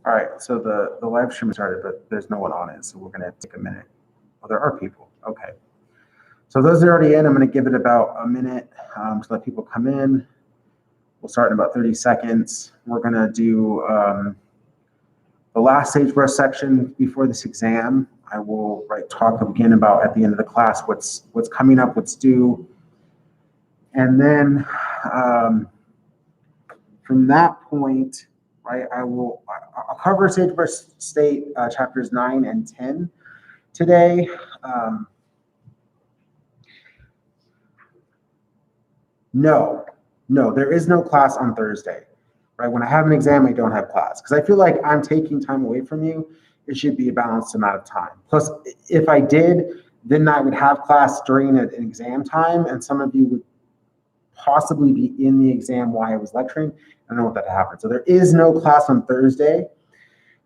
All right, so the live stream started, but there's no one on it, so we're gonna take a minute. Well, there are people. Okay. So those that are already in, I'm gonna give it about a minute to let people come in. We'll start in about 30 seconds. We're gonna do the last sagebrush section before this exam. I will talk again about at the end of the class what's coming up, what's due, and then from that point, I'll cover Sagebrush State chapters 9 and 10 today. No, there is no class on Thursday, right? When I have an exam, I don't have class because I feel like I'm taking time away from you. It should be a balanced amount of time. Plus, if I did, then I would have class during an exam time, and some of you would possibly be in the exam while I was lecturing. I don't know what that happened. So there is no class on Thursday.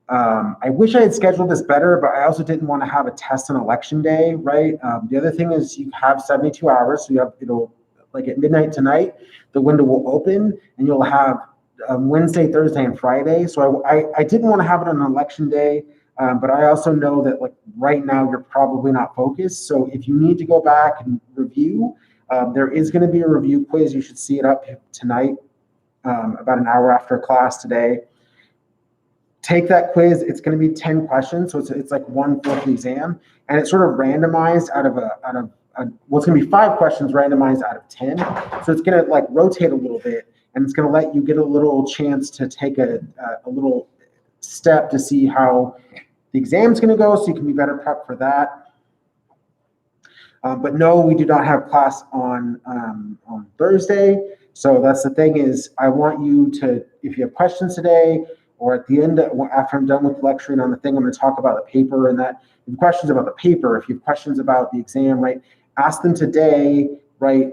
I wish I had scheduled this better, but I also didn't want to have a test on election day, right? The other thing is you have 72 hours, so it'll like at midnight tonight, the window will open and you'll have Wednesday, Thursday, and Friday. So I didn't want to have it on election day, but I also know that like right now you're probably not focused. So if you need to go back and review, there is going to be a review quiz. You should see it up tonight, about an hour after class today. Take that quiz. It's going to be 10 questions, so it's like 1/4 the exam, and it's sort of randomized out of well, it's going to be 5 questions randomized out of 10. So it's going to like rotate a little bit, and it's going to let you get a little chance to take a little step to see how the exam's going to go, so you can be better prepped for that. But no, we do not have class on Thursday. So that's the thing is, I want you to, if you have questions today, or at the end, after I'm done with lecturing on the thing, I'm going to talk about the paper and that. If you have questions about the paper, if you have questions about the exam, right, ask them today, right?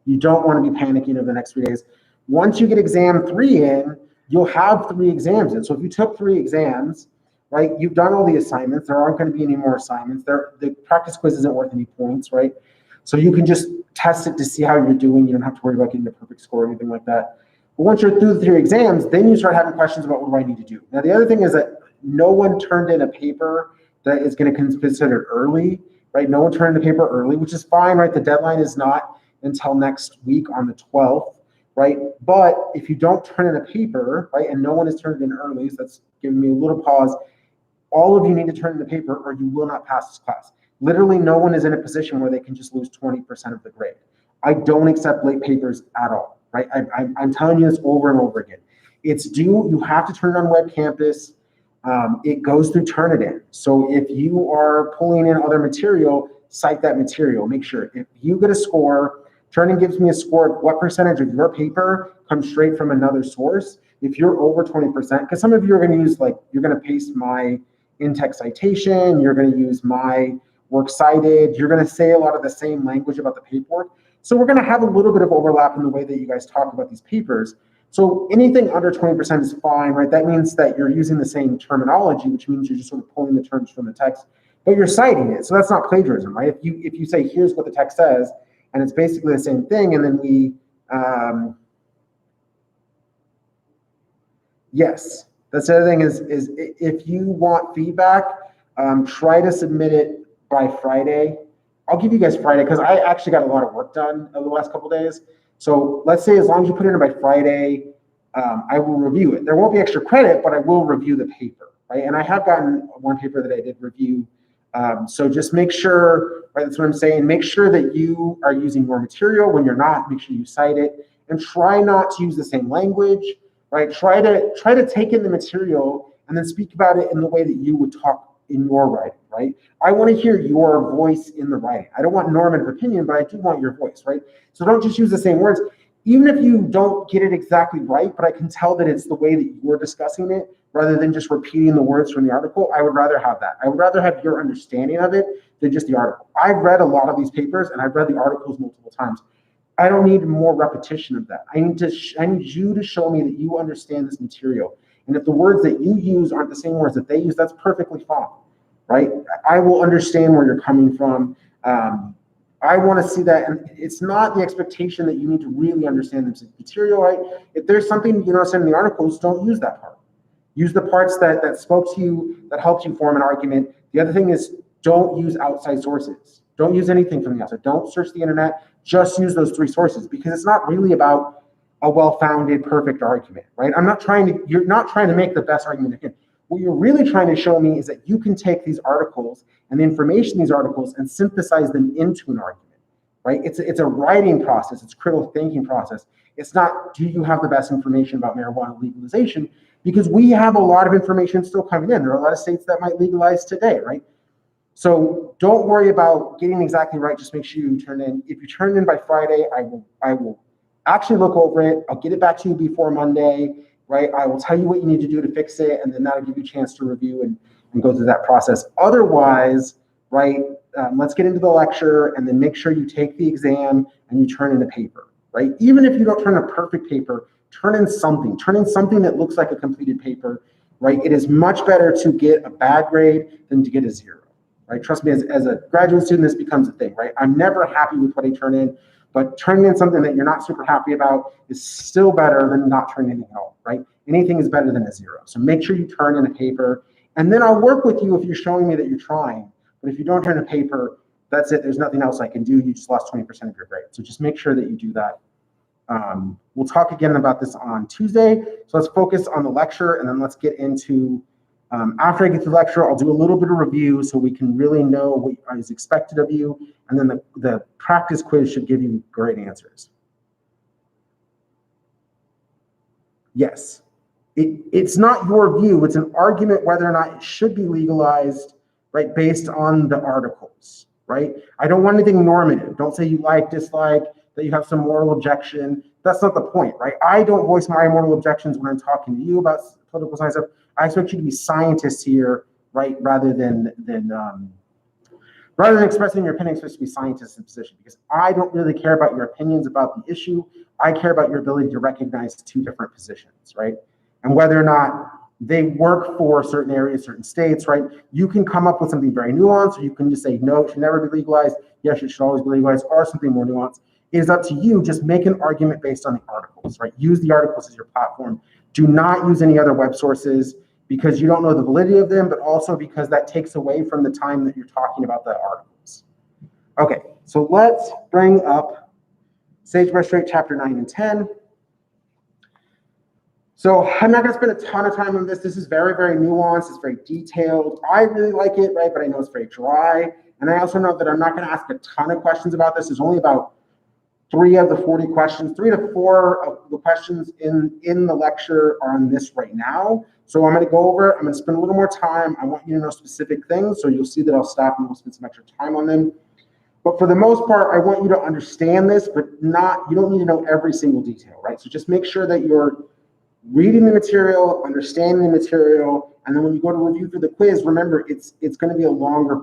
You don't want to be panicking over the next 3 days. Once you get exam 3 in, you'll have 3 exams in. So if you took 3 exams, right, you've done all the assignments. There aren't going to be any more assignments. The practice quiz isn't worth any points, right? So you can just test it to see how you're doing. You don't have to worry about getting a perfect score or anything like that. But once you're through the 3 exams, then you start having questions about what do I need to do. Now, the other thing is that no one turned in a paper that is going to be considered early, right? No one turned in a paper early, which is fine, right? The deadline is not until next week on the 12th, right? But if you don't turn in a paper, right, and no one has turned it in early, so that's giving me a little pause, all of you need to turn in the paper or you will not pass this class. Literally, no one is in a position where they can just lose 20% of the grade. I don't accept late papers at all, right? I'm telling you this over and over again. It's due, you have to turn it on Web Campus. It goes through Turnitin. So if you are pulling in other material, cite that material. Make sure if you get a score, Turnitin gives me a score of what percentage of your paper comes straight from another source. If you're over 20%, because some of you are going to use, like, you're going to paste my in-text citation, you're going to use my works cited, you're going to say a lot of the same language about the paperwork. So we're going to have a little bit of overlap in the way that you guys talk about these papers. So anything under 20% is fine, right? That means that you're using the same terminology, which means you're just sort of pulling the terms from the text, but you're citing it. So that's not plagiarism, right? If you say, here's what the text says, and it's basically the same thing, and then we, yes. That's the other thing is if you want feedback, try to submit it by Friday. I'll give you guys Friday because I actually got a lot of work done over the last couple of days. So let's say as long as you put it in by Friday, I will review it. There won't be extra credit, but I will review the paper, right? And I have gotten one paper that I did review. So just make sure, right, that's what I'm saying, make sure that you are using your material. When you're not, make sure you cite it. And try not to use the same language, right? Try to take in the material and then speak about it in the way that you would talk in your writing, right? I want to hear your voice in the writing. I don't want normative opinion, but I do want your voice, right? So don't just use the same words. Even if you don't get it exactly right, but I can tell that it's the way that you're discussing it rather than just repeating the words from the article, I would rather have that. I would rather have your understanding of it than just the article. I've read a lot of these papers and I've read the articles multiple times. I don't need more repetition of that. I need you to show me that you understand this material. And if the words that you use aren't the same words that they use, that's perfectly fine, right? I will understand where you're coming from. I want to see that, and it's not the expectation that you need to really understand this material, right? If there's something you don't understand in the articles, don't use that part. Use the parts that spoke to you, that helped you form an argument. The other thing is, don't use outside sources. Don't use anything from the outside. Don't search the internet. Just use those 3 sources, because it's not really about a well-founded, perfect argument, right? You're not trying to make the best argument you can. What you're really trying to show me is that you can take these articles and the information in these articles and synthesize them into an argument, right? It's a writing process. It's a critical thinking process. It's not, do you have the best information about marijuana legalization? Because we have a lot of information still coming in. There are a lot of states that might legalize today, right? So don't worry about getting exactly right. Just make sure you turn in. If you turn in by Friday, I will actually look over it. I'll get it back to you before Monday, right? I will tell you what you need to do to fix it, and then that'll give you a chance to review and go through that process. Otherwise, right, let's get into the lecture, and then make sure you take the exam and you turn in a paper, right? Even if you don't turn a perfect paper, turn in something. Turn in something that looks like a completed paper, right? It is much better to get a bad grade than to get a 0, right? Trust me, as a graduate student, this becomes a thing, right? I'm never happy with what I turn in, but turning in something that you're not super happy about is still better than not turning anything at all, right? Anything is better than a 0. So make sure you turn in a paper, and then I'll work with you if you're showing me that you're trying. But if you don't turn a paper, that's it. There's nothing else I can do. You just lost 20% of your grade. So just make sure that you do that. We'll talk again about this on Tuesday. So let's focus on the lecture, and then let's get into, after I get through the lecture, I'll do a little bit of review so we can really know what is expected of you. And then the practice quiz should give you great answers. Yes, it's not your view. It's an argument whether or not it should be legalized, right, based on the articles, right? I don't want anything normative. Don't say you like, dislike, that you have some moral objection. That's not the point, right? I don't voice my moral objections when I'm talking to you about political science stuff. I expect you to be scientists here, right? Rather than expressing your opinion, supposed to be scientists in position, because I don't really care about your opinions about the issue. I care about your ability to recognize 2 different positions, right? And whether or not they work for certain areas, certain states, right? You can come up with something very nuanced, or you can just say, no, it should never be legalized. Yes, it should always be legalized, or something more nuanced. It is up to you. Just make an argument based on the articles, right? Use the articles as your platform. Do not use any other web sources, because you don't know the validity of them, but also because that takes away from the time that you're talking about the articles. Okay, so let's bring up Sagebrush Straight chapter 9 and 10. So I'm not going to spend a ton of time on this. This is very, very nuanced. It's very detailed. I really like it, right? But I know it's very dry. And I also know that I'm not going to ask a ton of questions about this. There's only about 3 of the 40 questions, 3 to 4 of the questions in the lecture are on this right now. So I'm going to go over it. I'm going to spend a little more time. I want you to know specific things. So you'll see that I'll stop and we'll spend some extra time on them. But for the most part, I want you to understand this, but you don't need to know every single detail, right? So just make sure that you're reading the material, understanding the material, and then when you go to review for the quiz, remember it's going to be a longer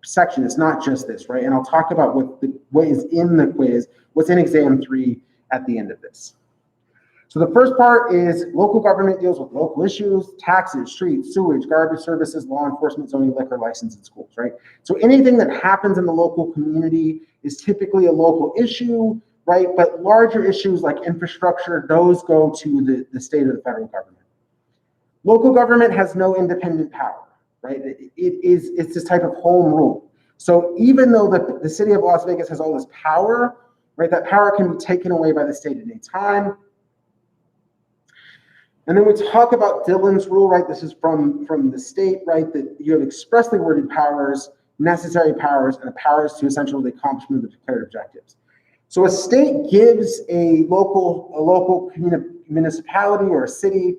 section. It's not just this, right? And I'll talk about what is in the quiz, what's in exam 3 at the end of this. So the first part is local government deals with local issues, taxes, streets, sewage, garbage services, law enforcement, zoning, liquor license in schools, right? So anything that happens in the local community is typically a local issue, right? But larger issues like infrastructure, those go to the state or the federal government. Local government has no independent power, right? It's this type of home rule. So even though the city of Las Vegas has all this power, right, that power can be taken away by the state at any time. And then we talk about Dillon's rule, right? This is from the state, right? That you have expressly worded powers, necessary powers, and the powers to essentially the accomplishment of the declared objectives. So a state gives a local municipality or a city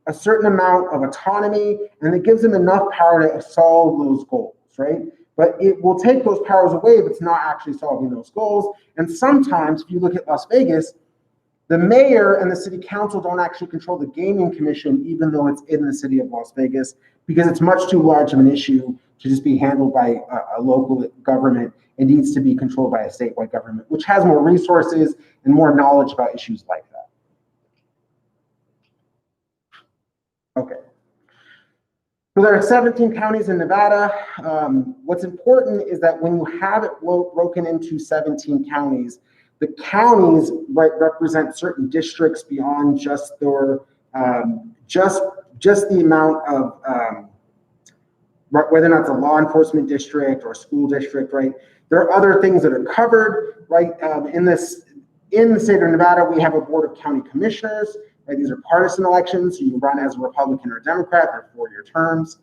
a certain amount of autonomy, and it gives them enough power to solve those goals, right? But it will take those powers away if it's not actually solving those goals. And sometimes, if you look at Las Vegas, the mayor and the city council don't actually control the gaming commission, even though it's in the city of Las Vegas, because it's much too large of an issue to just be handled by a local government. It needs to be controlled by a statewide government, which has more resources and more knowledge about issues like that. Okay. So there are 17 counties in Nevada. What's important is that when you have it broken into 17 counties, the counties represent certain districts beyond just just the amount of whether or not it's a law enforcement district or a school district, right? There are other things that are covered, right? In the state of Nevada, we have a board of county commissioners, right? These are partisan elections. So you run as a Republican or a Democrat. They're 4-year terms.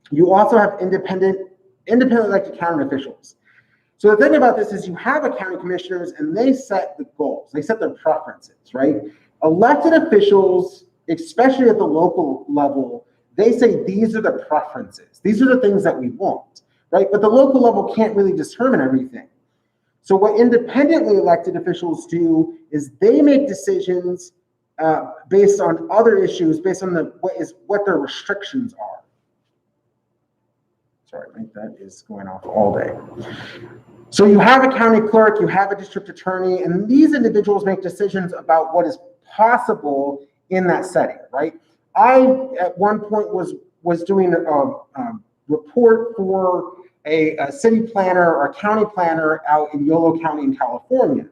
You also have independent elected county officials. So the thing about this is you have a county commissioners and they set the goals. They set their preferences, right? Elected officials, especially at the local level, they say these are the preferences. These are the things that we want, right? But the local level can't really determine everything. So what independently elected officials do is they make decisions based on other issues, based on what their restrictions are. Sorry, I think that is going off all day. So you have a county clerk, you have a district attorney, and these individuals make decisions about what is possible in that setting, right? I, at one point, was doing a report for a city planner or a county planner out in Yolo County in California.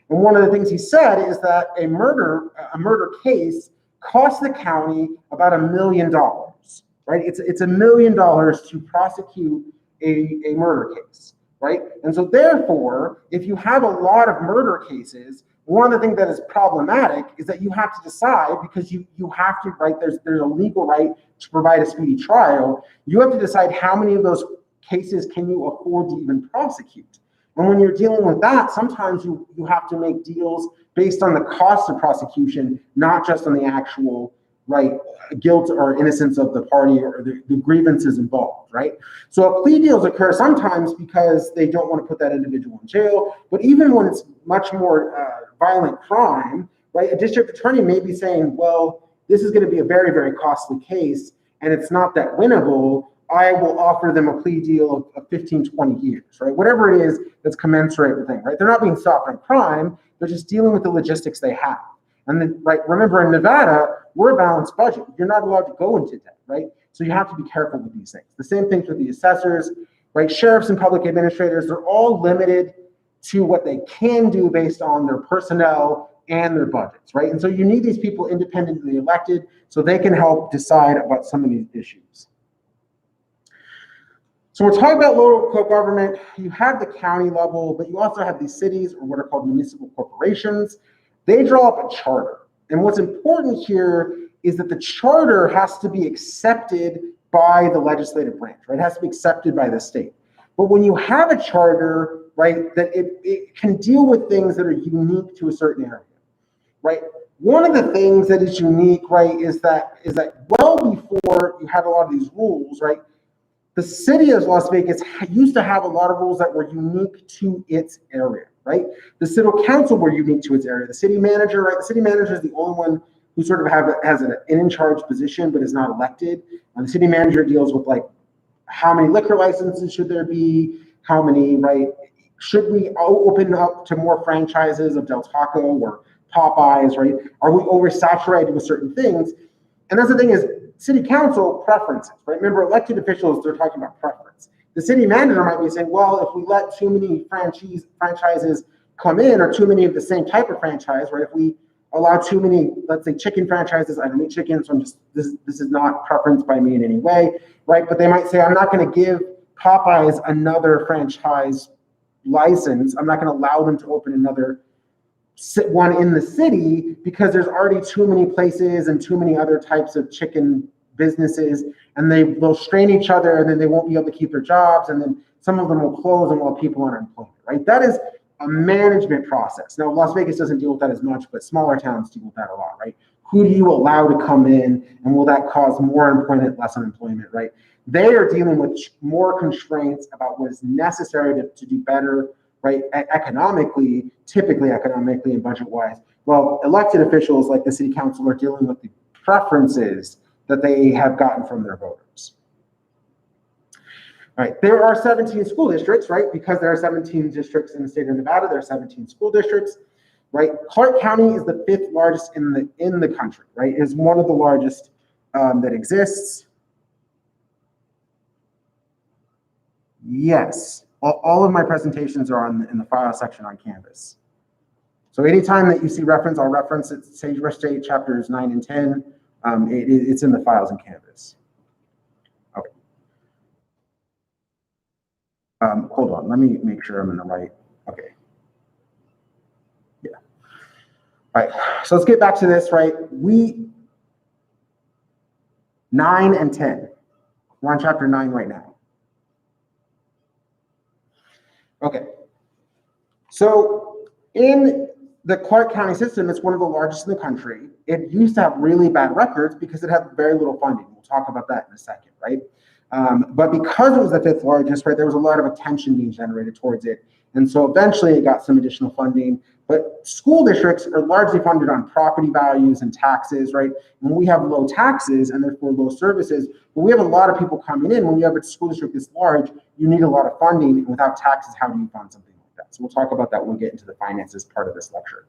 And one of the things he said is that a murder case cost the county about $1 million, right? It's $1 million to prosecute a murder case, right? And so therefore, if you have a lot of murder cases, one of the things that is problematic is that you have to decide, because you have to, right, there's a legal right to provide a speedy trial. You have to decide how many of those cases can you afford to even prosecute. And when you're dealing with that, sometimes you have to make deals based on the cost of prosecution, not just on the actual, right, guilt or innocence of the party or the grievances involved, right? So plea deals occur sometimes because they don't want to put that individual in jail, but even when it's much more violent crime, right, a district attorney may be saying, well, this is going to be a very, very costly case, and it's not that winnable. I will offer them a plea deal of 15, 20 years, right? Whatever it is that's commensurate with things, right? They're not being stopped on crime. They're just dealing with the logistics they have. And then, right, remember in Nevada, we're a balanced budget. You're not allowed to go into debt, right? So you have to be careful with these things. The same thing with the assessors, right? Sheriffs and public administrators, they're all limited to what they can do based on their personnel and their budgets, right? And so you need these people independently elected so they can help decide about some of these issues. So we're talking about local government. You have the county level, but you also have these cities, or what are called municipal corporations. They draw up a charter. And what's important here is that the charter has to be accepted by the legislative branch, right? It has to be accepted by the state. But when you have a charter, right, that it can deal with things that are unique to a certain area, right? One of the things that is unique, right, is that well before you had a lot of these rules, right, the city of Las Vegas used to have a lot of rules that were unique to its area, right? The city council were unique to its area. The city manager, right? The city manager is the only one who sort of has an in-charge position but is not elected. And the city manager deals with, like, how many liquor licenses should there be? How many, right? Should we open up to more franchises of Del Taco or Popeyes, right? Are we oversaturated with certain things? And that's the thing is, city council preferences, right? Remember, elected officials, they're talking about preference. The city manager might be saying, well, if we let too many franchises come in, or too many of the same type of franchise, right? If we allow too many, let's say, chicken franchises, I don't eat chicken, so this is not preference by me in any way, right? But they might say, I'm not going to give Popeyes another franchise license. I'm not going to allow them to open another one in the city because there's already too many places and too many other types of chicken businesses, and they'll strain each other, and then they won't be able to keep their jobs, and then some of them will close and we'll have people on unemployment, right? That is a management process. Now, Las Vegas doesn't deal with that as much, but smaller towns deal with that a lot, right? Who do you allow to come in, and will that cause more employment, less unemployment, right? They are dealing with more constraints about what is necessary to do better, right, economically, typically economically and budget-wise. Well, elected officials like the city council are dealing with the preferences that they have gotten from their voters. All right, there are 17 school districts, right? Because there are 17 districts in the state of Nevada, there are 17 school districts, right? Clark County is the 5th largest in the country, right? It is one of the largest that exists. Yes. All of my presentations are in the file section on Canvas. So anytime that you see reference, I'll reference it, Sagebrush State chapters 9 and 10. It's in the files in Canvas. Okay. Hold on, let me make sure I'm in the right, okay. Yeah. All right, so let's get back to this, right? 9 and 10. We're on chapter 9 right now. Okay. So in the Clark County system, it's one of the largest in the country. It used to have really bad records because it had very little funding. We'll talk about that in a second, right? But because it was the 5th largest, right, there was a lot of attention being generated towards it. And so eventually it got some additional funding. But school districts are largely funded on property values and taxes, right? When we have low taxes and therefore low services, when we have a lot of people coming in, when you have a school district this large, you need a lot of funding. And without taxes, how do you fund something like that? So we'll talk about that when we get into the finances part of this lecture.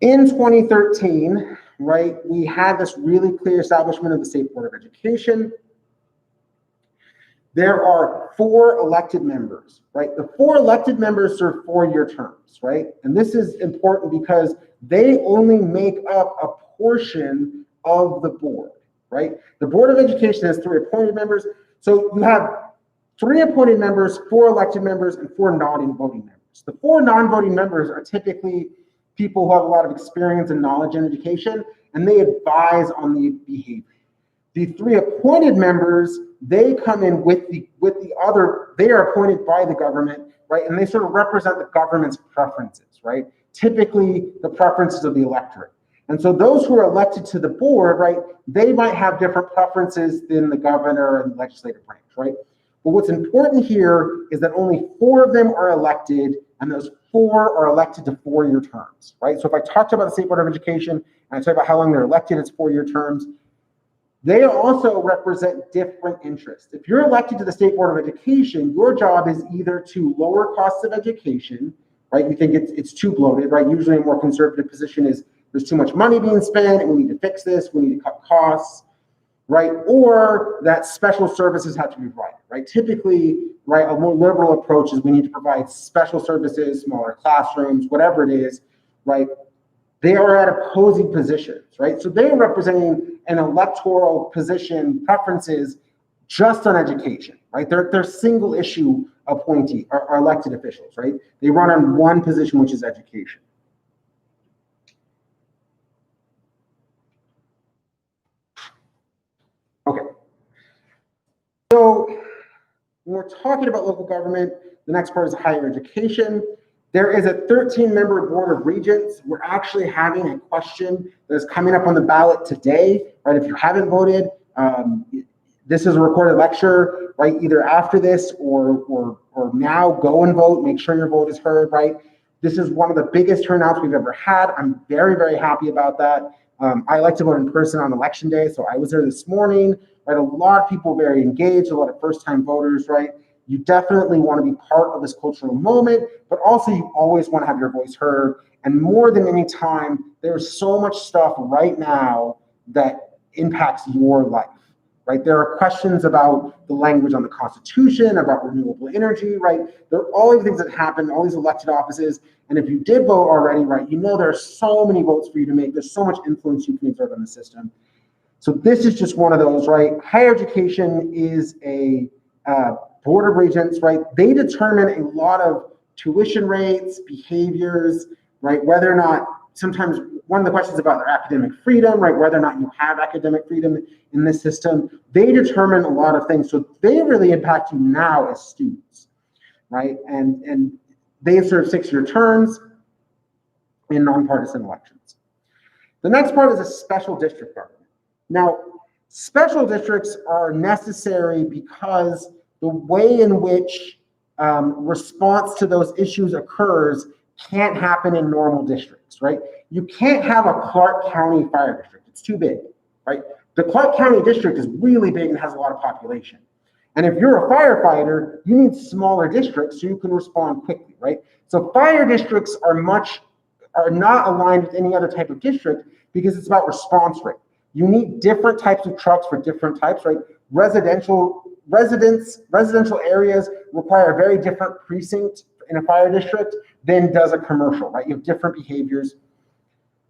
In 2013, right, we had this really clear establishment of the State Board of Education. There are 4 elected members, right? The 4 elected members serve 4-year terms, right? And this is important because they only make up a portion of the board, right? The Board of Education has 3 appointed members. So you have 3 appointed members, 4 elected members, and 4 non-voting members. The 4 non-voting members are typically people who have a lot of experience and knowledge in education, and they advise on the behavior. The 3 appointed members, they come in with the other, they are appointed by the government, right? And they sort of represent the government's preferences, right? Typically the preferences of the electorate. And so those who are elected to the board, right, they might have different preferences than the governor and the legislative branch, right? But what's important here is that only 4 of them are elected, and those 4 are elected to 4-year terms, right? So if I talked about the State Board of Education, and I talk about how long they're elected, it's 4-year terms. They also represent different interests. If you're elected to the State Board of Education, your job is either to lower costs of education, right? You think it's too bloated, right? Usually a more conservative position is there's too much money being spent, and we need to fix this, we need to cut costs, right? Or that special services have to be provided, right? Typically, right, a more liberal approach is we need to provide special services, smaller classrooms, whatever it is, right? They are at opposing positions, right? So they're representing an electoral position, preferences just on education, right? They're single issue appointee or elected officials, right? They run on one position, which is education. Okay. So when we're talking about local government, the next part is higher education. There is a 13-member Board of Regents. We're actually having a question that is coming up on the ballot today, right? If you haven't voted, this is a recorded lecture, right? Either after this or now, go and vote. Make sure your vote is heard, right? This is one of the biggest turnouts we've ever had. I'm very, very happy about that. I like to vote in person on election day, so I was there this morning, right? A lot of people very engaged, a lot of first-time voters, right? You definitely want to be part of this cultural moment, but also you always want to have your voice heard. And more than any time, there's so much stuff right now that impacts your life, right? There are questions about the language on the Constitution, about renewable energy, right? There are all these things that happen, all these elected offices. And if you did vote already, right, you know there are so many votes for you to make. There's so much influence you can exert on the system. So this is just one of those, right? Higher education is a Board of Regents, right? They determine a lot of tuition rates, behaviors, right? Whether or not, sometimes one of the questions about their academic freedom, right? Whether or not you have academic freedom in this system, they determine a lot of things. So they really impact you now as students, right? And they serve 6-year terms in nonpartisan elections. The next part is a special district government. Now, special districts are necessary because the way in which response to those issues occurs can't happen in normal districts, right? You can't have a Clark County fire district. It's too big, right? The Clark County district is really big and has a lot of population. And if you're a firefighter, you need smaller districts so you can respond quickly, right? So fire districts are not aligned with any other type of district because it's about response rate. You need different types of trucks for different types, right? Residential areas require a very different precinct in a fire district than does a commercial, right? You have different behaviors.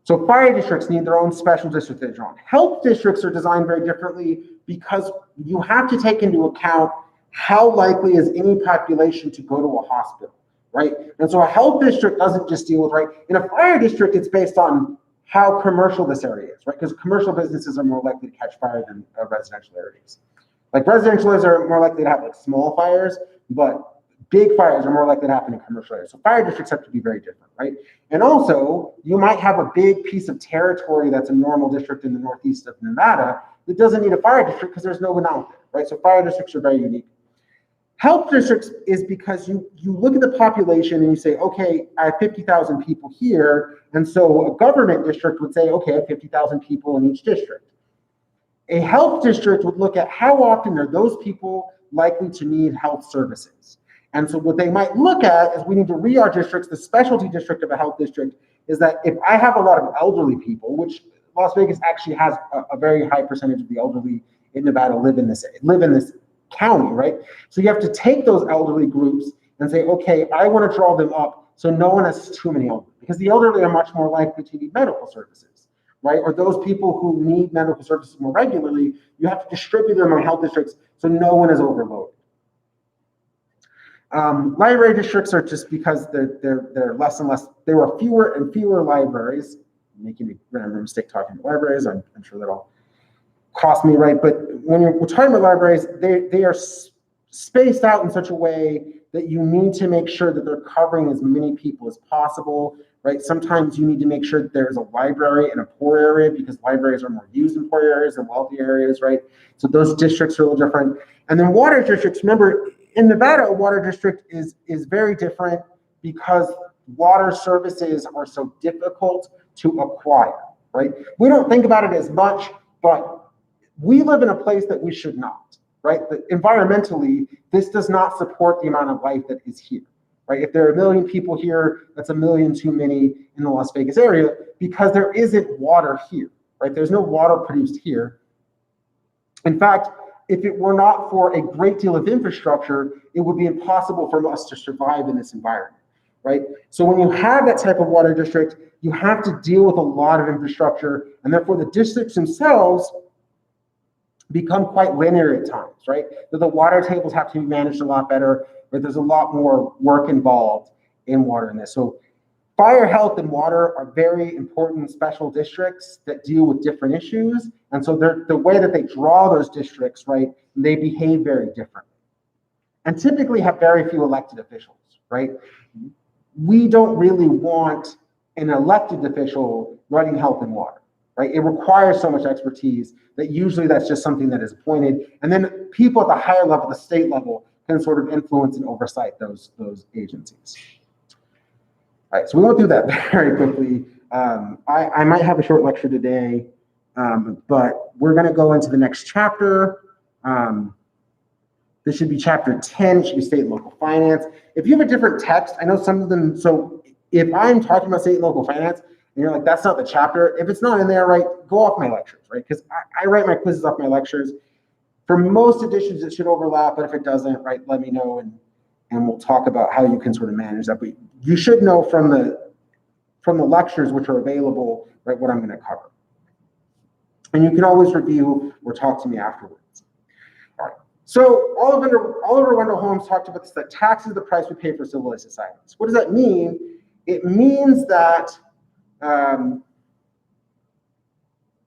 So fire districts need their own special district they're drawn. Health districts are designed very differently because you have to take into account how likely is any population to go to a hospital, right? And so a health district doesn't just deal with, right? In a fire district, it's based on how commercial this area is, right? Because commercial businesses are more likely to catch fire than residential areas. Like residential areas are more likely to have like small fires, but big fires are more likely to happen in commercial areas. So fire districts have to be very different, right? And also, you might have a big piece of territory that's a normal district in the northeast of Nevada that doesn't need a fire district because there's no one out there, right? So fire districts are very unique. Health districts is because you look at the population and you say, okay, I have 50,000 people here. And so a government district would say, okay, I have 50,000 people in each district. A health district would look at how often are those people likely to need health services. And so what they might look at is we need to read our districts. The specialty district of a health district is that if I have a lot of elderly people, which Las Vegas actually has a very high percentage of the elderly in Nevada live in this county, right? So you have to take those elderly groups and say, okay, I want to draw them up so no one has too many elderly, because the elderly are much more likely to need medical services, right? Or those people who need medical services more regularly, you have to distribute them on health districts so no one is overloaded. Library districts are just because they're less and less, there are fewer and fewer libraries. I'm making a grammar mistake talking about libraries. I'm sure that'll cost me, right? But when we're talking about libraries, they are spaced out in such a way that you need to make sure that they're covering as many people as possible, right? Sometimes you need to make sure that there's a library in a poor area because libraries are more used in poor areas than wealthy areas, right? So those districts are a little different. And then water districts, remember, in Nevada, a water district is very different because water services are so difficult to acquire, right? We don't think about it as much, but we live in a place that we should not, right? That environmentally, this does not support the amount of life that is here, right? If there are 1 million people here, that's 1 million too many in the Las Vegas area because there isn't water here, right? There's no water produced here. In fact, if it were not for a great deal of infrastructure, it would be impossible for us to survive in this environment, right? So when you have that type of water district, you have to deal with a lot of infrastructure, and therefore the districts themselves become quite linear at times, right? That the water tables have to be managed a lot better, but there's a lot more work involved in water in this. So fire, health, and water are very important special districts that deal with different issues. And so the way that they draw those districts, right, they behave very differently. And typically have very few elected officials, right? We don't really want an elected official running health and water, right? It requires so much expertise that usually that's just something that is appointed. And then people at the higher level, the state level, can sort of influence and oversight those agencies. All right, so we went through that very quickly. I might have a short lecture today, but we're going to go into the next chapter. This should be chapter 10, it should be state and local finance. If you have a different text, I know some of them, so if I'm talking about state and local finance, and you're like, that's not the chapter, if it's not in there, right, go off my lectures, right? Because I write my quizzes off my lectures. For most editions, it should overlap, but if it doesn't, right, let me know, and we'll talk about how you can sort of manage that. But you should know from the lectures which are available, right, what I'm going to cover. And you can always review or talk to me afterwards. All right. So Oliver Wendell Holmes talked about this, that tax is the price we pay for civilized societies. What does that mean? It means that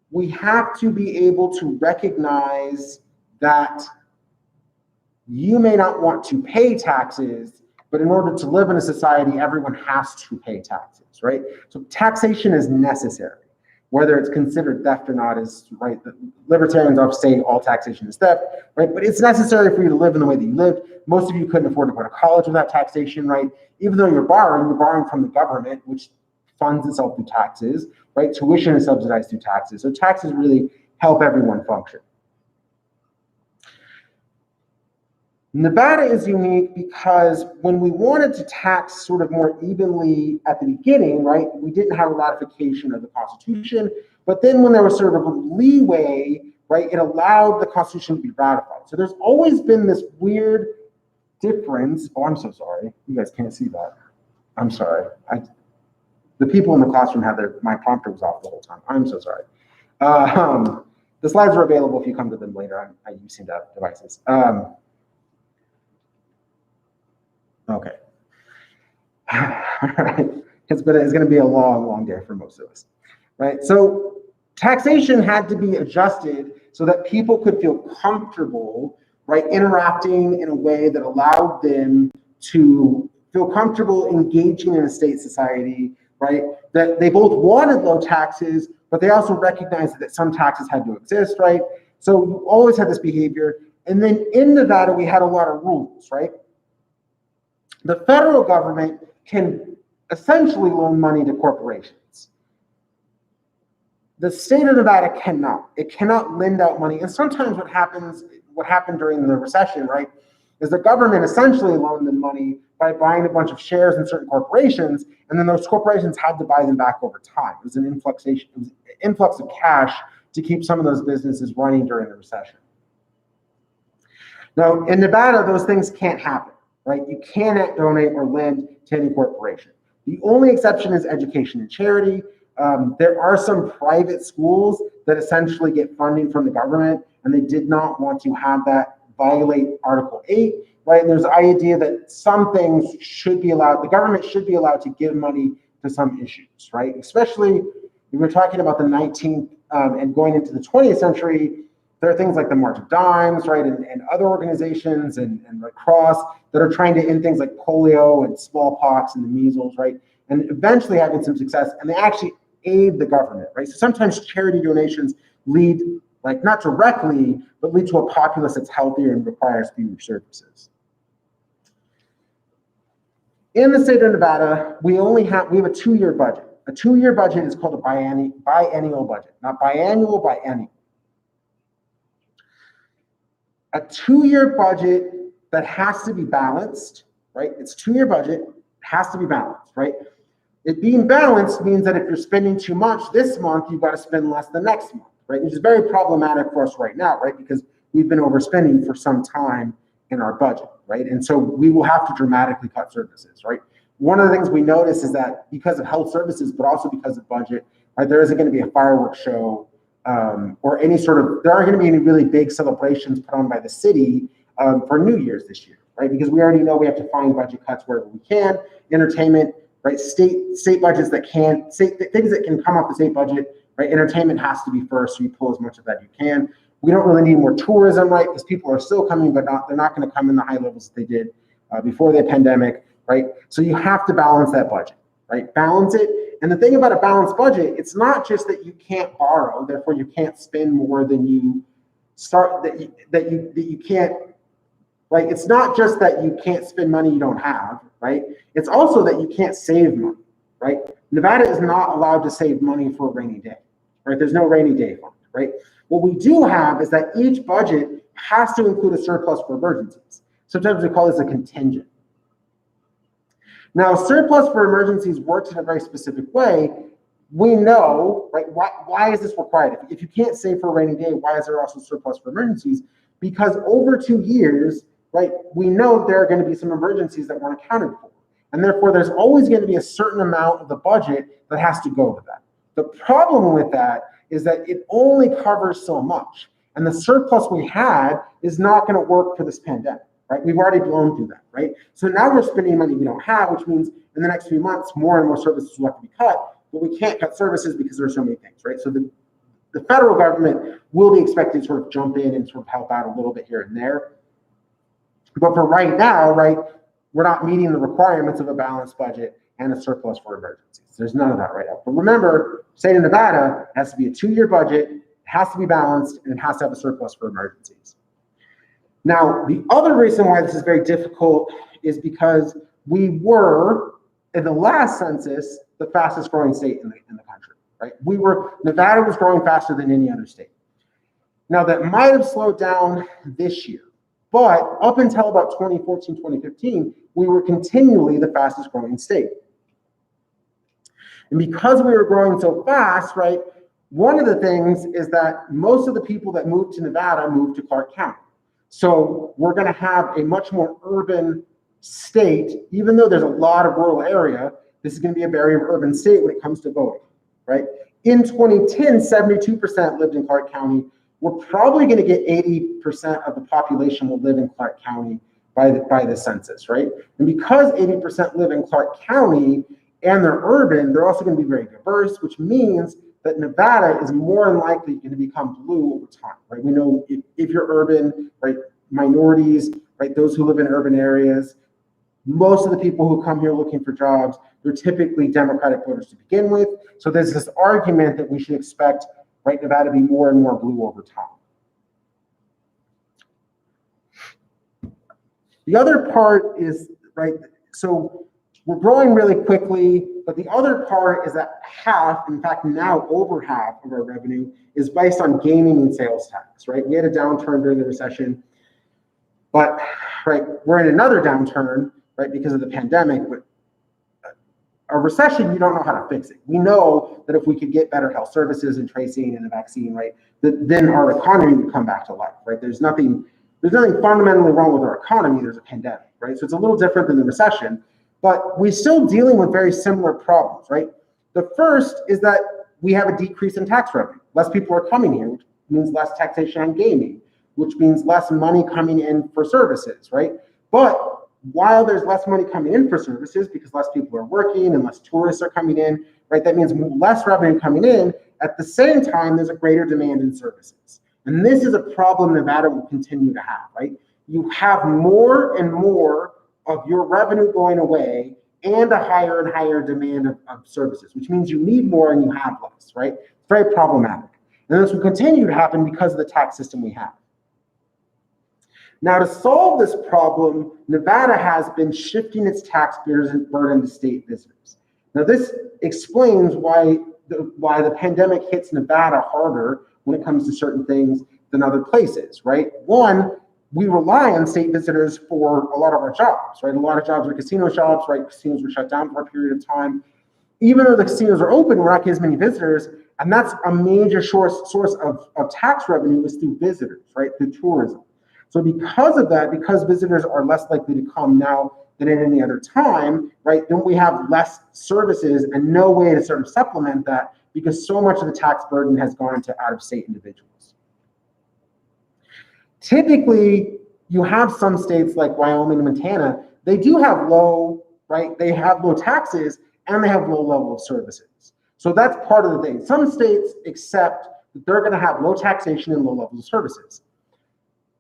we have to be able to recognize that you may not want to pay taxes, but in order to live in a society, everyone has to pay taxes, right? So taxation is necessary. Whether it's considered theft or not is, right, the libertarians often say all taxation is theft, right? But it's necessary for you to live in the way that you live. Most of you couldn't afford to go to college without taxation, right? Even though you're borrowing from the government, which funds itself through taxes, right? Tuition is subsidized through taxes. So taxes really help everyone function. Nevada is unique because when we wanted to tax sort of more evenly at the beginning, right, we didn't have a ratification of the Constitution, but then when there was sort of a leeway, right, it allowed the Constitution to be ratified. So there's always been this weird difference. Oh, I'm so sorry. You guys can't see that. I'm sorry. The people in the classroom had my prompter was off the whole time. I'm so sorry. The slides are available if you come to them later. I'm using that devices. Okay. All right. It's going to be a long, long day for most of us, right? So taxation had to be adjusted so that people could feel comfortable, right, interacting in a way that allowed them to feel comfortable engaging in a state society, right? That they both wanted low taxes, but they also recognized that some taxes had to exist, right? So you always had this behavior. And then in Nevada, we had a lot of rules, right? The federal government can essentially loan money to corporations. The state of Nevada cannot. It cannot lend out money. And sometimes what happened during the recession, right, is the government essentially loaned them money by buying a bunch of shares in certain corporations, and then those corporations had to buy them back over time. It was an influx of cash to keep some of those businesses running during the recession. Now, in Nevada, those things can't happen, right? You cannot donate or lend to any corporation. The only exception is education and charity. There are some private schools that essentially get funding from the government, and they did not want to have that violate Article 8, right? And there's the idea that some things should be allowed, the government should be allowed to give money to some issues, right? Especially if we're talking about the 19th and going into the 20th century, there are things like the March of Dimes, right, and other organizations and Red Cross that are trying to end things like polio and smallpox and the measles, right, and eventually having some success, and they actually aid the government, right? So sometimes charity donations lead, like not directly, but lead to a populace that's healthier and requires fewer services. In the state of Nevada, we have a 2-year budget. A 2-year budget is called a biennial budget, not biannual, biennial. A 2-year budget that has to be balanced, right? It's a 2-year budget, has to be balanced, right? It being balanced means that if you're spending too much this month, you've got to spend less the next month, right? Which is very problematic for us right now, right? Because we've been overspending for some time in our budget, right? And so we will have to dramatically cut services, right? One of the things we notice is that because of health services, but also because of budget, right, there isn't going to be a fireworks show or any sort of, there aren't going to be any really big celebrations put on by the city for New Year's this year, right? Because we already know we have to find budget cuts wherever we can. Entertainment, right? State budgets that can, things that can come off the state budget, right? Entertainment has to be first, so you pull as much of that you can. We don't really need more tourism, right? Because people are still coming, but they're not going to come in the high levels that they did before the pandemic, right? So you have to balance that budget, right? Balance it. And the thing about a balanced budget, it's not just that you can't borrow, therefore you can't spend more than you start, that you can't, like, it's not just that you can't spend money you don't have, right? It's also that you can't save money, right? Nevada is not allowed to save money for a rainy day, right? There's no rainy day fund, right? What we do have is that each budget has to include a surplus for emergencies. Sometimes we call this a contingent. Now, surplus for emergencies works in a very specific way. We know, right, why is this required? If you can't save for a rainy day, why is there also surplus for emergencies? Because over 2 years, right, we know there are going to be some emergencies that weren't accounted for. And therefore, there's always going to be a certain amount of the budget that has to go to that. The problem with that is that it only covers so much. And the surplus we had is not going to work for this pandemic, right? We've already blown through that, right? So now we're spending money we don't have, which means in the next few months, more and more services will have to be cut, but we can't cut services because there's so many things, right? So the federal government will be expected to sort of jump in and sort of help out a little bit here and there. But for right now, right, we're not meeting the requirements of a balanced budget and a surplus for emergencies. There's none of that right now. But remember, state of Nevada has to be a 2-year budget, it has to be balanced, and it has to have a surplus for emergencies. Now, the other reason why this is very difficult is because we were, in the last census, the fastest growing state in the country, right? Nevada was growing faster than any other state. Now, that might have slowed down this year, but up until about 2014, 2015, we were continually the fastest growing state. And because we were growing so fast, right, one of the things is that most of the people that moved to Nevada moved to Clark County. So we're going to have a much more urban state, even though there's a lot of rural area, this is going to be a very urban state when it comes to voting, right? In 2010, 72% lived in Clark County. We're probably going to get 80% of the population will live in Clark County by the census, right? And because 80% live in Clark County and they're urban, they're also going to be very diverse, which means that Nevada is more than likely going to become blue over time, right? We know if you're urban, right, minorities, right, those who live in urban areas, most of the people who come here looking for jobs, they're typically Democratic voters to begin with. So there's this argument that we should expect, right, Nevada to be more and more blue over time. The other part is, right, so we're growing really quickly, but the other part is that half, in fact, now over half of our revenue is based on gaming and sales tax, right? We had a downturn during the recession, but, right, we're in another downturn, right, because of the pandemic, but a recession, you don't know how to fix it. We know that if we could get better health services and tracing and a vaccine, right, then our economy would come back to life, right? There's nothing fundamentally wrong with our economy. There's a pandemic, right? So it's a little different than the recession, but we're still dealing with very similar problems, right? The first is that we have a decrease in tax revenue. Less people are coming here, which means less taxation on gaming, which means less money coming in for services, right? But while there's less money coming in for services because less people are working and less tourists are coming in, right? That means less revenue coming in. At the same time, there's a greater demand in services. And this is a problem Nevada will continue to have, right? You have more and more of your revenue going away and a higher and higher demand of services, which means you need more and you have less, right? It's very problematic. And this will continue to happen because of the tax system we have. Now, to solve this problem, Nevada has been shifting its tax burden to state visitors. Now, this explains why the pandemic hits Nevada harder when it comes to certain things than other places, right? One, we rely on state visitors for a lot of our jobs, right? A lot of jobs are casino jobs, right? Casinos were shut down for a period of time. Even though the casinos are open, we're not getting as many visitors, and that's a major source of tax revenue is through visitors, right? Through tourism. So because of that, because visitors are less likely to come now than at any other time, right, then we have less services and no way to sort of supplement that because so much of the tax burden has gone to out-of-state individuals. Typically, you have some states like Wyoming and Montana, they do have low, right, they have low taxes and they have low level of services. So that's part of the thing. Some states accept that they're gonna have low taxation and low levels of services.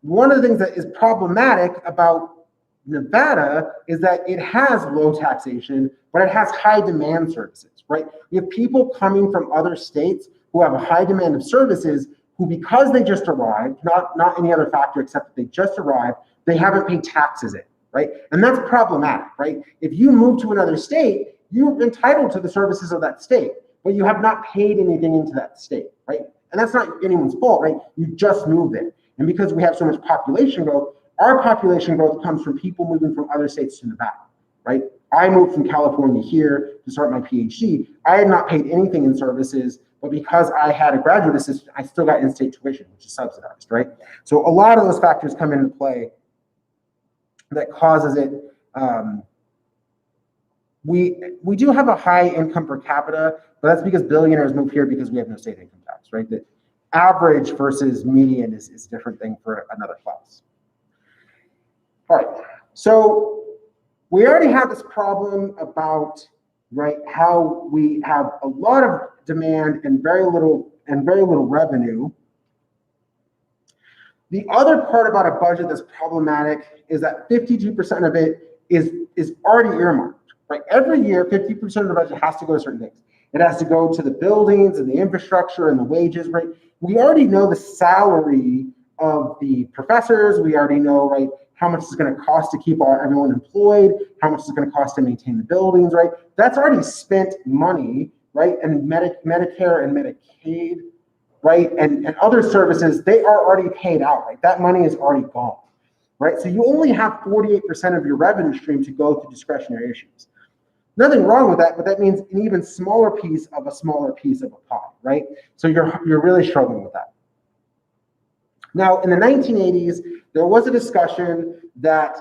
One of the things that is problematic about Nevada is that it has low taxation, but it has high demand services, right? We have people coming from other states who have a high demand of services who, because they just arrived, not any other factor except that they just arrived, they haven't paid taxes in, right? And that's problematic, right? If you move to another state, you're entitled to the services of that state, but you have not paid anything into that state, right? And that's not anyone's fault, right? You just moved there. And because we have so much population growth, our population growth comes from people moving from other states to Nevada, right? I moved from California here to start my PhD. I had not paid anything in services, but because I had a graduate assistant, I still got in-state tuition, which is subsidized, right? So a lot of those factors come into play that causes it. We do have a high income per capita, but that's because billionaires move here because we have no state income tax, right? The average versus median is a different thing for another class. All right, so we already have this problem about, right, how we have a lot of demand and very little revenue. The other part about a budget that's problematic is that 52% of it is already earmarked, right? Every year, 50% of the budget has to go to certain things. It has to go to the buildings and the infrastructure and the wages, right? We already know the salary of the professors. We already know, right, how much it's going to cost to keep everyone employed, how much it's going to cost to maintain the buildings, right? That's already spent money, right? And Medicare and Medicaid, right? And other services, they are already paid out, right? That money is already gone, right? So you only have 48% of your revenue stream to go to discretionary issues. Nothing wrong with that, but that means an even smaller piece of a smaller piece of a pie, right? So you're really struggling with that. Now, in the 1980s, there was a discussion that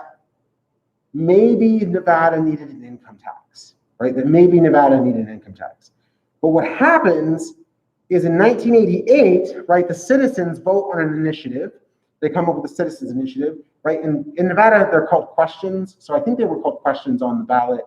maybe Nevada needed an income tax, right? right? That maybe Nevada needed an income tax. But what happens is in 1988, right, the citizens vote on an initiative. They come up with a citizens initiative, right? And in Nevada, they're called questions. So I think they were called questions on the ballot.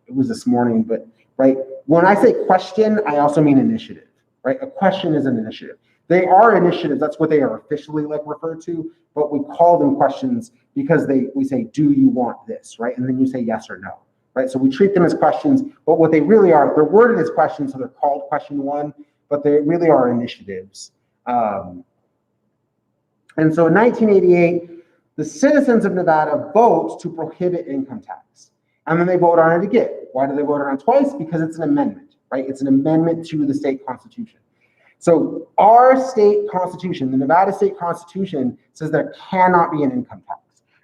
It was this morning, but right, when I say question, I also mean initiative, right? A question is an initiative. They are initiatives. That's what they are officially like referred to, but we call them questions because we say, do you want this, right? And then you say yes or no, right? So we treat them as questions, but what they really are, they're worded as questions, so they're called question one, but they really are initiatives. And so in 1988, the citizens of Nevada vote to prohibit income tax. And then they vote on it again. Why do they vote on it twice? Because it's an amendment, right? It's an amendment to the state constitution. So our state constitution, the Nevada state constitution, says there cannot be an income tax.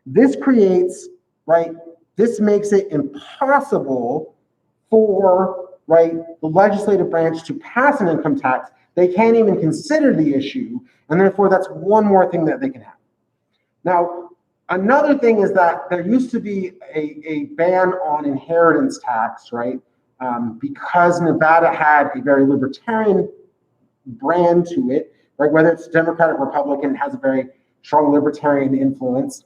This creates, right, this makes it impossible for, right, the legislative branch to pass an income tax. They can't even consider the issue, and therefore that's one more thing that they can have. Now, another thing is that there used to be a ban on inheritance tax, right? Because Nevada had a very libertarian brand to it, right? Whether it's Democratic, Republican, has a very strong libertarian influence.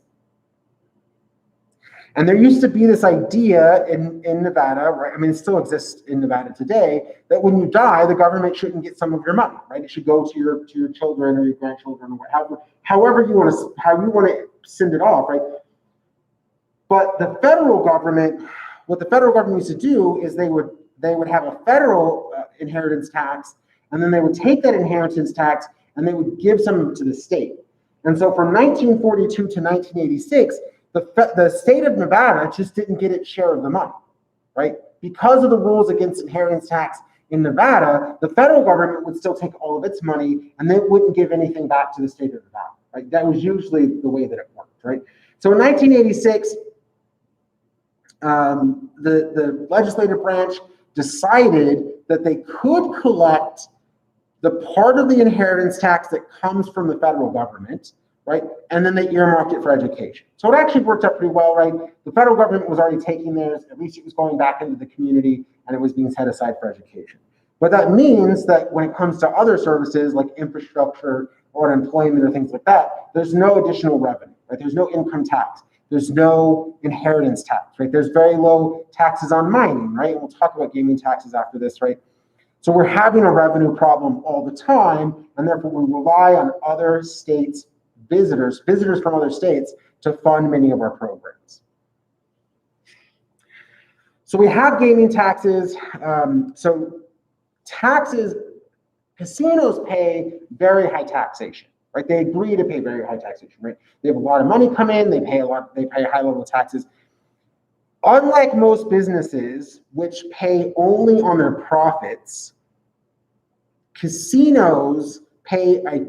And there used to be this idea in Nevada, right? I mean, it still exists in Nevada today, that when you die, the government shouldn't get some of your money, right? It should go to your children or your grandchildren, or however you want to send it off, right? But the federal government, what the federal government used to do is they would have a federal inheritance tax, and then they would take that inheritance tax and they would give some to the state. And so from 1942 to 1986, the state of Nevada just didn't get its share of the money, right? Because of the rules against inheritance tax in Nevada, the federal government would still take all of its money and they wouldn't give anything back to the state of Nevada, right? That was usually the way that it worked, right? So in 1986, the legislative branch decided that they could collect the part of the inheritance tax that comes from the federal government, right? And then they earmarked it for education. So it actually worked out pretty well, right? The federal government was already taking theirs, at least it was going back into the community and it was being set aside for education. But that means that when it comes to other services like infrastructure or employment or things like that, there's no additional revenue, right? There's no income tax. There's no inheritance tax, right? There's very low taxes on mining, right? And we'll talk about gaming taxes after this, right? So we're having a revenue problem all the time, and therefore we rely on other states' visitors from other states to fund many of our programs. So we have gaming taxes. So taxes, casinos pay very high taxation, right? They agree to pay very high taxation, right? They have a lot of money come in, they pay high level taxes. Unlike most businesses, which pay only on their profits, casinos pay a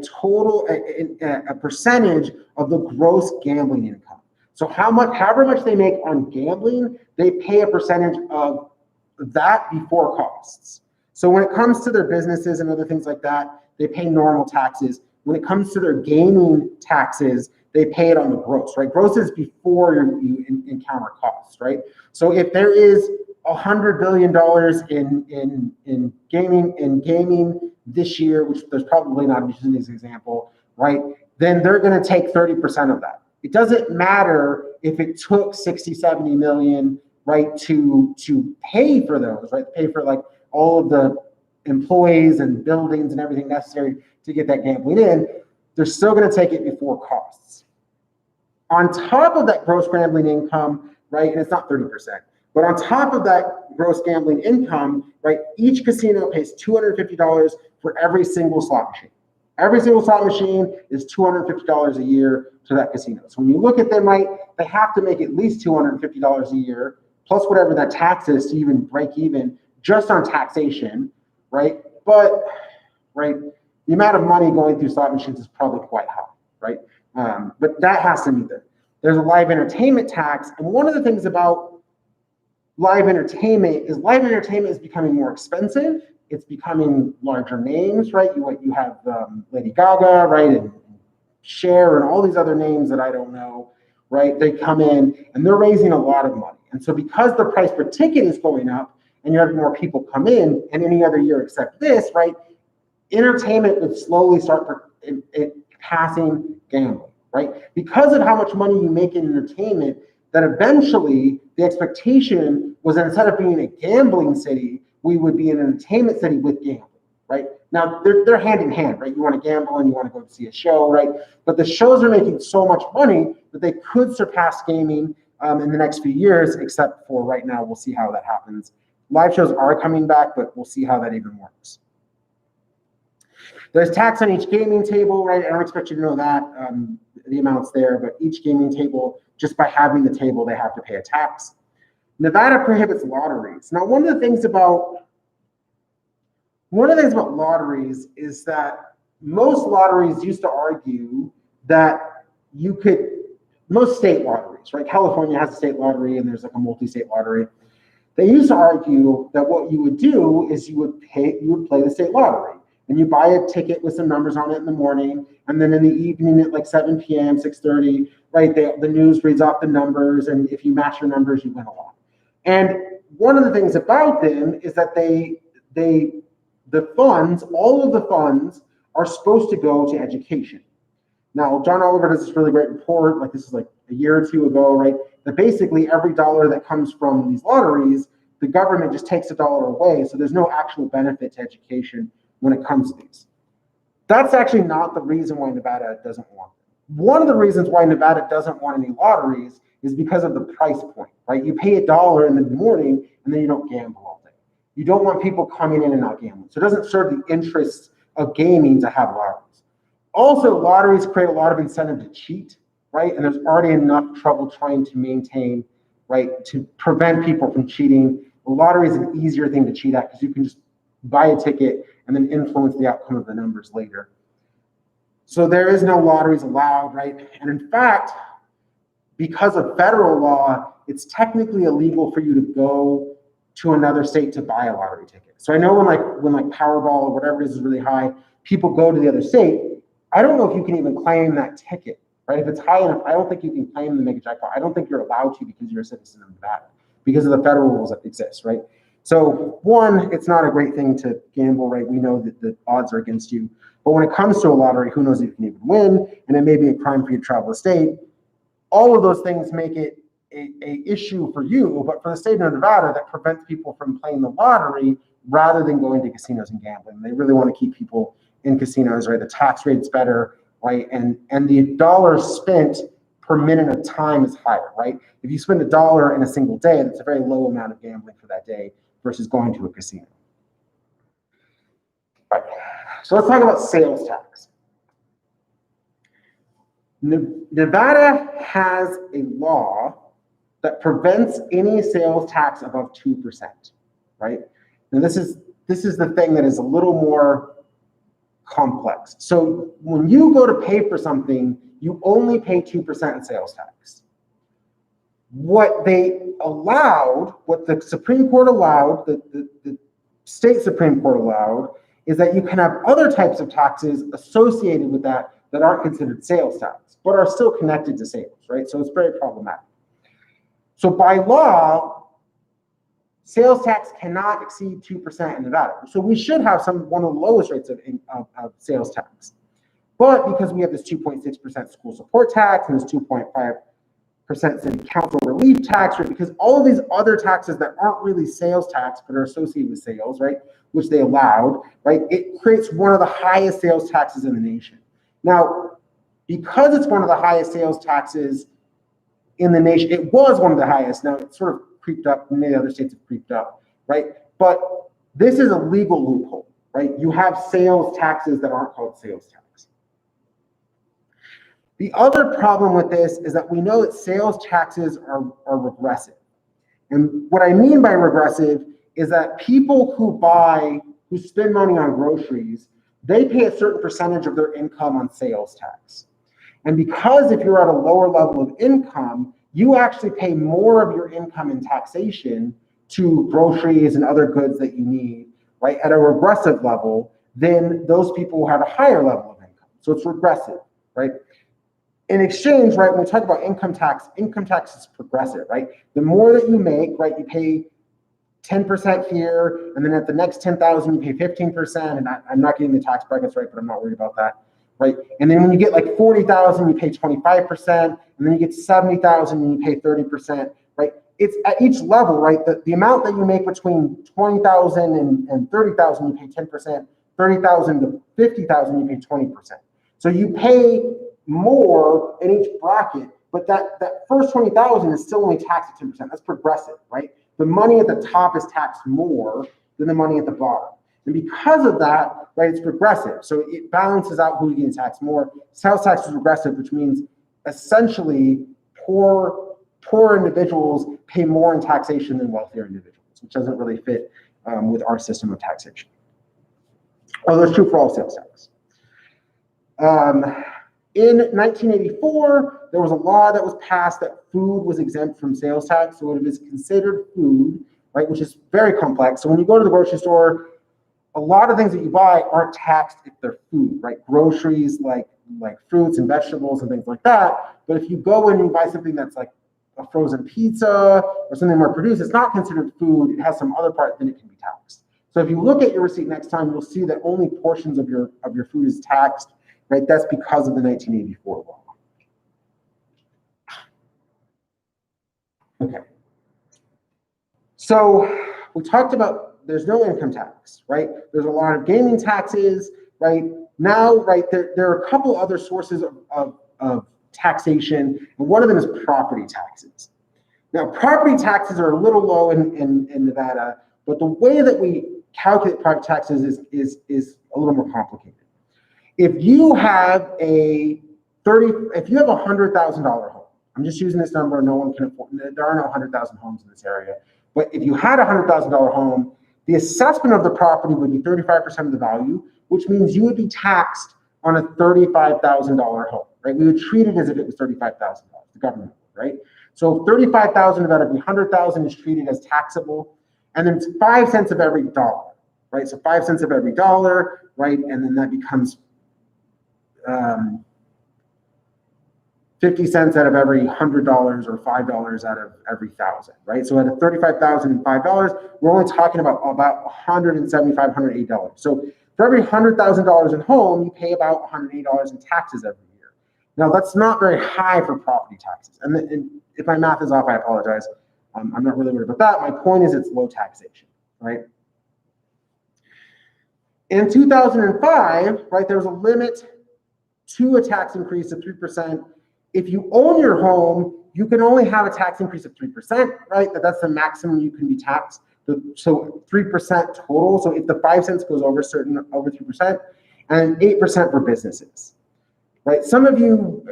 percentage of the gross gambling income. So however much they make on gambling, they pay a percentage of that before costs. So when it comes to their businesses and other things like that, they pay normal taxes. When it comes to their gaming taxes, they pay it on the gross, right? Gross is before you encounter costs, right? So if there is $100 billion in gaming this year, which there's probably not, I'm using this example, right? Then they're going to take 30% of that. It doesn't matter if it took 60, 70 million, right, to pay for those, right? Pay for like all of the employees and buildings and everything necessary to get that gambling in. They're still going to take it before costs. On top of that gross gambling income, right, and it's not 30%, but on top of that gross gambling income, right, each casino pays $250 for every single slot machine. Every single slot machine is $250 a year to that casino. So when you look at them, right, they have to make at least $250 a year, plus whatever that tax is to even break even just on taxation, right? But, right, the amount of money going through slot machines is probably quite high, right? But that has to be there. There's a live entertainment tax, and one of the things about live entertainment is becoming more expensive. It's becoming larger names, right? You have Lady Gaga, right, and Cher, and all these other names that I don't know, right? They come in and they're raising a lot of money. And so because the price per ticket is going up and you have more people come in, and any other year except this, right, entertainment would slowly start passing gambling, right? Because of how much money you make in entertainment, that eventually the expectation was that instead of being a gambling city, we would be an entertainment city with gambling, right? Now they're hand in hand, right? You want to gamble and you want to go see a show, right? But the shows are making so much money that they could surpass gaming in the next few years, except for right now. We'll see how that happens. Live shows are coming back, but we'll see how that even works. There's tax on each gaming table, right? I don't expect you to know that, the amounts there, but each gaming table, just by having the table, they have to pay a tax. Nevada prohibits lotteries. Now, one of the things about lotteries is that most lotteries used to argue that most state lotteries, right? California has a state lottery and there's like a multi-state lottery. They used to argue that what you would do is you would play the state lottery. And you buy a ticket with some numbers on it in the morning, and then in the evening at like 7 p.m., 6:30, right, the news reads off the numbers, and if you match your numbers, you win a lot. And one of the things about them is that all of the funds are supposed to go to education. Now, John Oliver does this really great report, like this is like a year or two ago, right, that basically every dollar that comes from these lotteries, the government just takes a dollar away, so there's no actual benefit to education when it comes to these. That's actually not the reason why Nevada doesn't want them. One of the reasons why Nevada doesn't want any lotteries is because of the price point, right? You pay $1 in the morning and then you don't gamble all day. You don't want people coming in and not gambling. So it doesn't serve the interests of gaming to have lotteries. Also, lotteries create a lot of incentive to cheat, right? And there's already enough trouble trying to maintain, right, to prevent people from cheating. A lottery is an easier thing to cheat at because you can just buy a ticket and then influence the outcome of the numbers later. So there is no lotteries allowed, right? And in fact, because of federal law, it's technically illegal for you to go to another state to buy a lottery ticket. So I know when Powerball or whatever it is really high, people go to the other state. I don't know if you can even claim that ticket, right? If it's high enough, I don't think you can claim the mega jackpot. I don't think you're allowed to because you're a citizen of Nevada, because of the federal rules that exist, right? So one, it's not a great thing to gamble, right? We know that the odds are against you. But when it comes to a lottery, who knows if you can even win, and it may be a crime for you to travel the state. All of those things make it a issue for you, but for the state of Nevada, that prevents people from playing the lottery rather than going to casinos and gambling. They really want to keep people in casinos, right? The tax rate's better, right? And the dollars spent per minute of time is higher, right? If you spend $1 in a single day, that's a very low amount of gambling for that day versus going to a casino. Right. So let's talk about sales tax. Nevada has a law that prevents any sales tax above 2%, right? Now this is the thing that is a little more complex. So when you go to pay for something, you only pay 2% in sales tax. What the Supreme Court allowed, the state Supreme Court allowed, is that you can have other types of taxes associated with that aren't considered sales tax, but are still connected to sales, right? So it's very problematic. So by law, sales tax cannot exceed 2% in Nevada. So we should have one of the lowest rates of sales tax. But because we have this 2.6% school support tax and this 2.5% city council relief tax, right? Because all of these other taxes that aren't really sales tax but are associated with sales, right, which they allowed, right, it creates one of the highest sales taxes in the nation. Now, because it's one of the highest sales taxes in the nation, it was one of the highest. Now it's sort of creeped up. Many other states have creeped up, right? But this is a legal loophole, right? You have sales taxes that aren't called sales tax. The other problem with this is that we know that sales taxes are regressive. And what I mean by regressive is that people who spend money on groceries, they pay a certain percentage of their income on sales tax. And because if you're at a lower level of income, you actually pay more of your income in taxation to groceries and other goods that you need, right, at a regressive level than those people who have a higher level of income. So it's regressive, right? In exchange, right, when we talk about income tax is progressive, right? The more that you make, right, you pay 10% here, and then at the next 10,000, you pay 15%, and I'm not getting the tax brackets right, but I'm not worried about that, right? And then when you get like 40,000, you pay 25%, and then you get 70,000, and you pay 30%, right? It's at each level, right? The amount that you make between 20,000 and 30,000, you pay 10%, 30,000 to 50,000, you pay 20%. So you pay more in each bracket, but that first 20,000 is still only taxed at 10%. That's progressive, right? The money at the top is taxed more than the money at the bottom. And because of that, right, it's progressive. So it balances out who's getting taxed more. Sales tax is regressive, which means essentially poor individuals pay more in taxation than wealthier individuals, which doesn't really fit with our system of taxation. Although it's true for all sales tax. In 1984, there was a law that was passed that food was exempt from sales tax. So it is considered food, right, which is very complex. So when you go to the grocery store, a lot of things that you buy aren't taxed if they're food, right? Groceries like fruits and vegetables and things like that. But if you go in and you buy something that's like a frozen pizza or something more produced, it's not considered food. It has some other part, then it can be taxed. So if you look at your receipt next time, you'll see that only portions of your food is taxed. Right, that's because of the 1984 law. Okay. So we talked about there's no income tax, right? There's a lot of gaming taxes, right? Now, right, there are a couple other sources of taxation, and one of them is property taxes. Now, property taxes are a little low in Nevada, but the way that we calculate property taxes is a little more complicated. If you have a $100,000 home, I'm just using this number, no one can afford, there are no 100,000 homes in this area, but if you had a $100,000 home, the assessment of the property would be 35% of the value, which means you would be taxed on a $35,000 home, right? We would treat it as if it was $35,000, the government would, right? So 35,000 out of every 100,000 is treated as taxable, and then it's 5 cents of every dollar, right? So 5 cents of every dollar, right? And then that becomes 50 cents out of every $100 or $5 out of every 1,000, right? So at a $35,000 and $5, we're only talking about $175, $180. So for every $100,000 in home, you pay about $180 in taxes every year. Now that's not very high for property taxes. And if my math is off, I apologize. I'm not really worried about that. My point is it's low taxation, right? In 2005, right, there was a limit to a tax increase of 3%. If you own your home, you can only have a tax increase of 3%, right? That's the maximum you can be taxed. So 3% total. So if the 5 cents goes over 3%, and 8% for businesses, right? Some of you,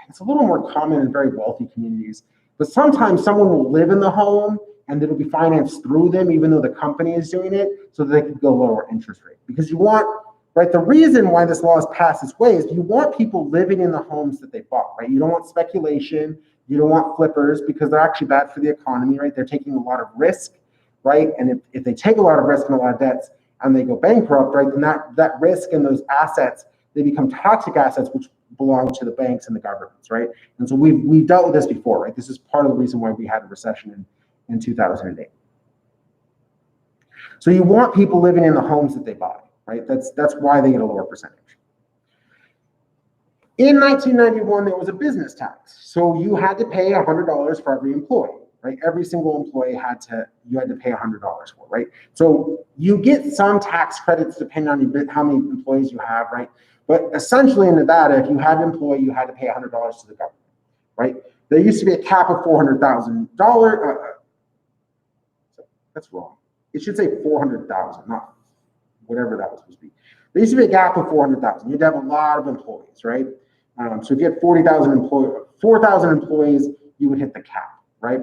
it's a little more common in very wealthy communities, but sometimes someone will live in the home and it'll be financed through them, even though the company is doing it, so that they could go lower interest rate. Because you want, right, the reason why this law is passed this way is you want people living in the homes that they bought, right? You don't want speculation, you don't want flippers, because they're actually bad for the economy, right? They're taking a lot of risk, right? And if they take a lot of risk and a lot of debts and they go bankrupt, right, then that risk and those assets, they become toxic assets, which belong to the banks and the governments, right? And so we've dealt with this before, right? This is part of the reason why we had a recession in 2008. So you want people living in the homes that they buy, right? That's why they get a lower percentage. In 1991, there was a business tax. So you had to pay $100 for every employee, right? Every single employee you had to pay $100 for, right? So you get some tax credits depending on how many employees you have, right? But essentially in Nevada, if you had an employee, you had to pay $100 to the government, right? There used to be a cap of $400,000. That's wrong. It should say 400,000, not whatever that was supposed to be. There used to be a gap of 400,000. You'd have a lot of employees, right? So if you had 4,000 employees, you would hit the cap, right?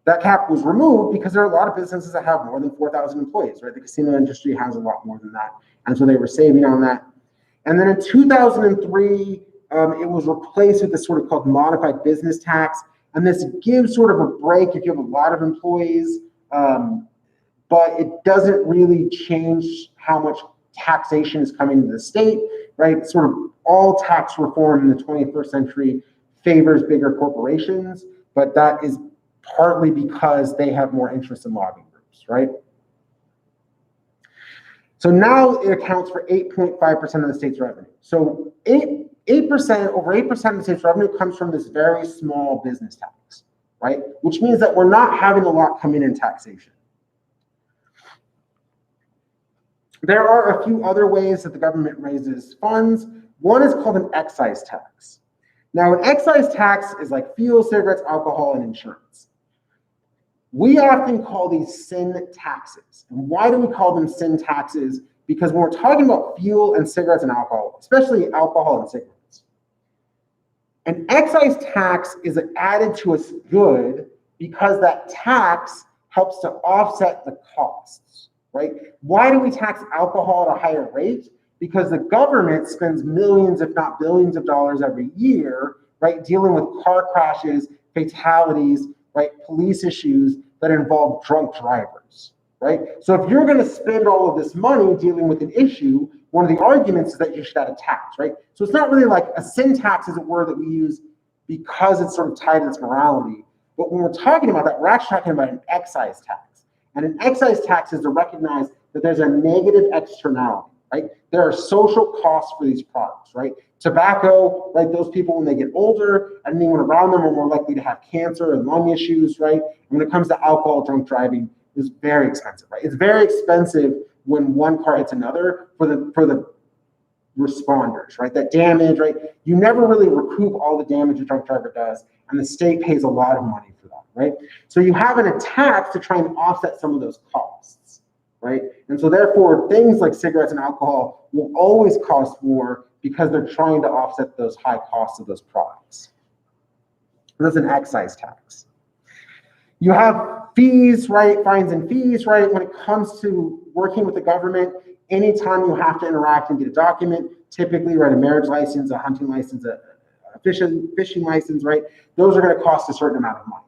That cap was removed because there are a lot of businesses that have more than 4,000 employees, right? The casino industry has a lot more than that. And so they were saving on that. And then in 2003, it was replaced with this sort of called modified business tax. And this gives sort of a break if you have a lot of employees, but it doesn't really change how much taxation is coming to the state, right? It sort of all tax reform in the 21st century favors bigger corporations, but that is partly because they have more interest in lobbying groups, right? So now it accounts for 8.5% of the state's revenue. So 8%, over 8% of the state's revenue comes from this very small business tax, right? Which means that we're not having a lot come in taxation. There are a few other ways that the government raises funds. One is called an excise tax. Now, an excise tax is like fuel, cigarettes, alcohol, and insurance. We often call these sin taxes. And why do we call them sin taxes? Because when we're talking about fuel and cigarettes and alcohol, especially alcohol and cigarettes, an excise tax is added to a good because that tax helps to offset the costs, right? Why do we tax alcohol at a higher rate? Because the government spends millions, if not billions of dollars every year, right, dealing with car crashes, fatalities, right, police issues that involve drunk drivers, right? So if you're going to spend all of this money dealing with an issue, one of the arguments is that you should add a tax, right? So it's not really like a sin tax is a word that we use because it's sort of tied to its morality. But when we're talking about that, we're actually talking about an excise tax. And an excise tax is to recognize that there's a negative externality, right? There are social costs for these products, right? Tobacco, right? Those people, when they get older, and anyone around them are more likely to have cancer and lung issues, right? And when it comes to alcohol, drunk driving is very expensive, right? It's very expensive when one car hits another for the responders, right? That damage, right? You never really recoup all the damage a drunk driver does, and the state pays a lot of money for that, right? So you have a tax to try and offset some of those costs, right? And so therefore, things like cigarettes and alcohol will always cost more because they're trying to offset those high costs of those products. And that's an excise tax. You have fees, right? Fines and fees, right? When it comes to working with the government, anytime you have to interact and get a document, typically, right, a marriage license, a hunting license, a fishing license, right? Those are going to cost a certain amount of money.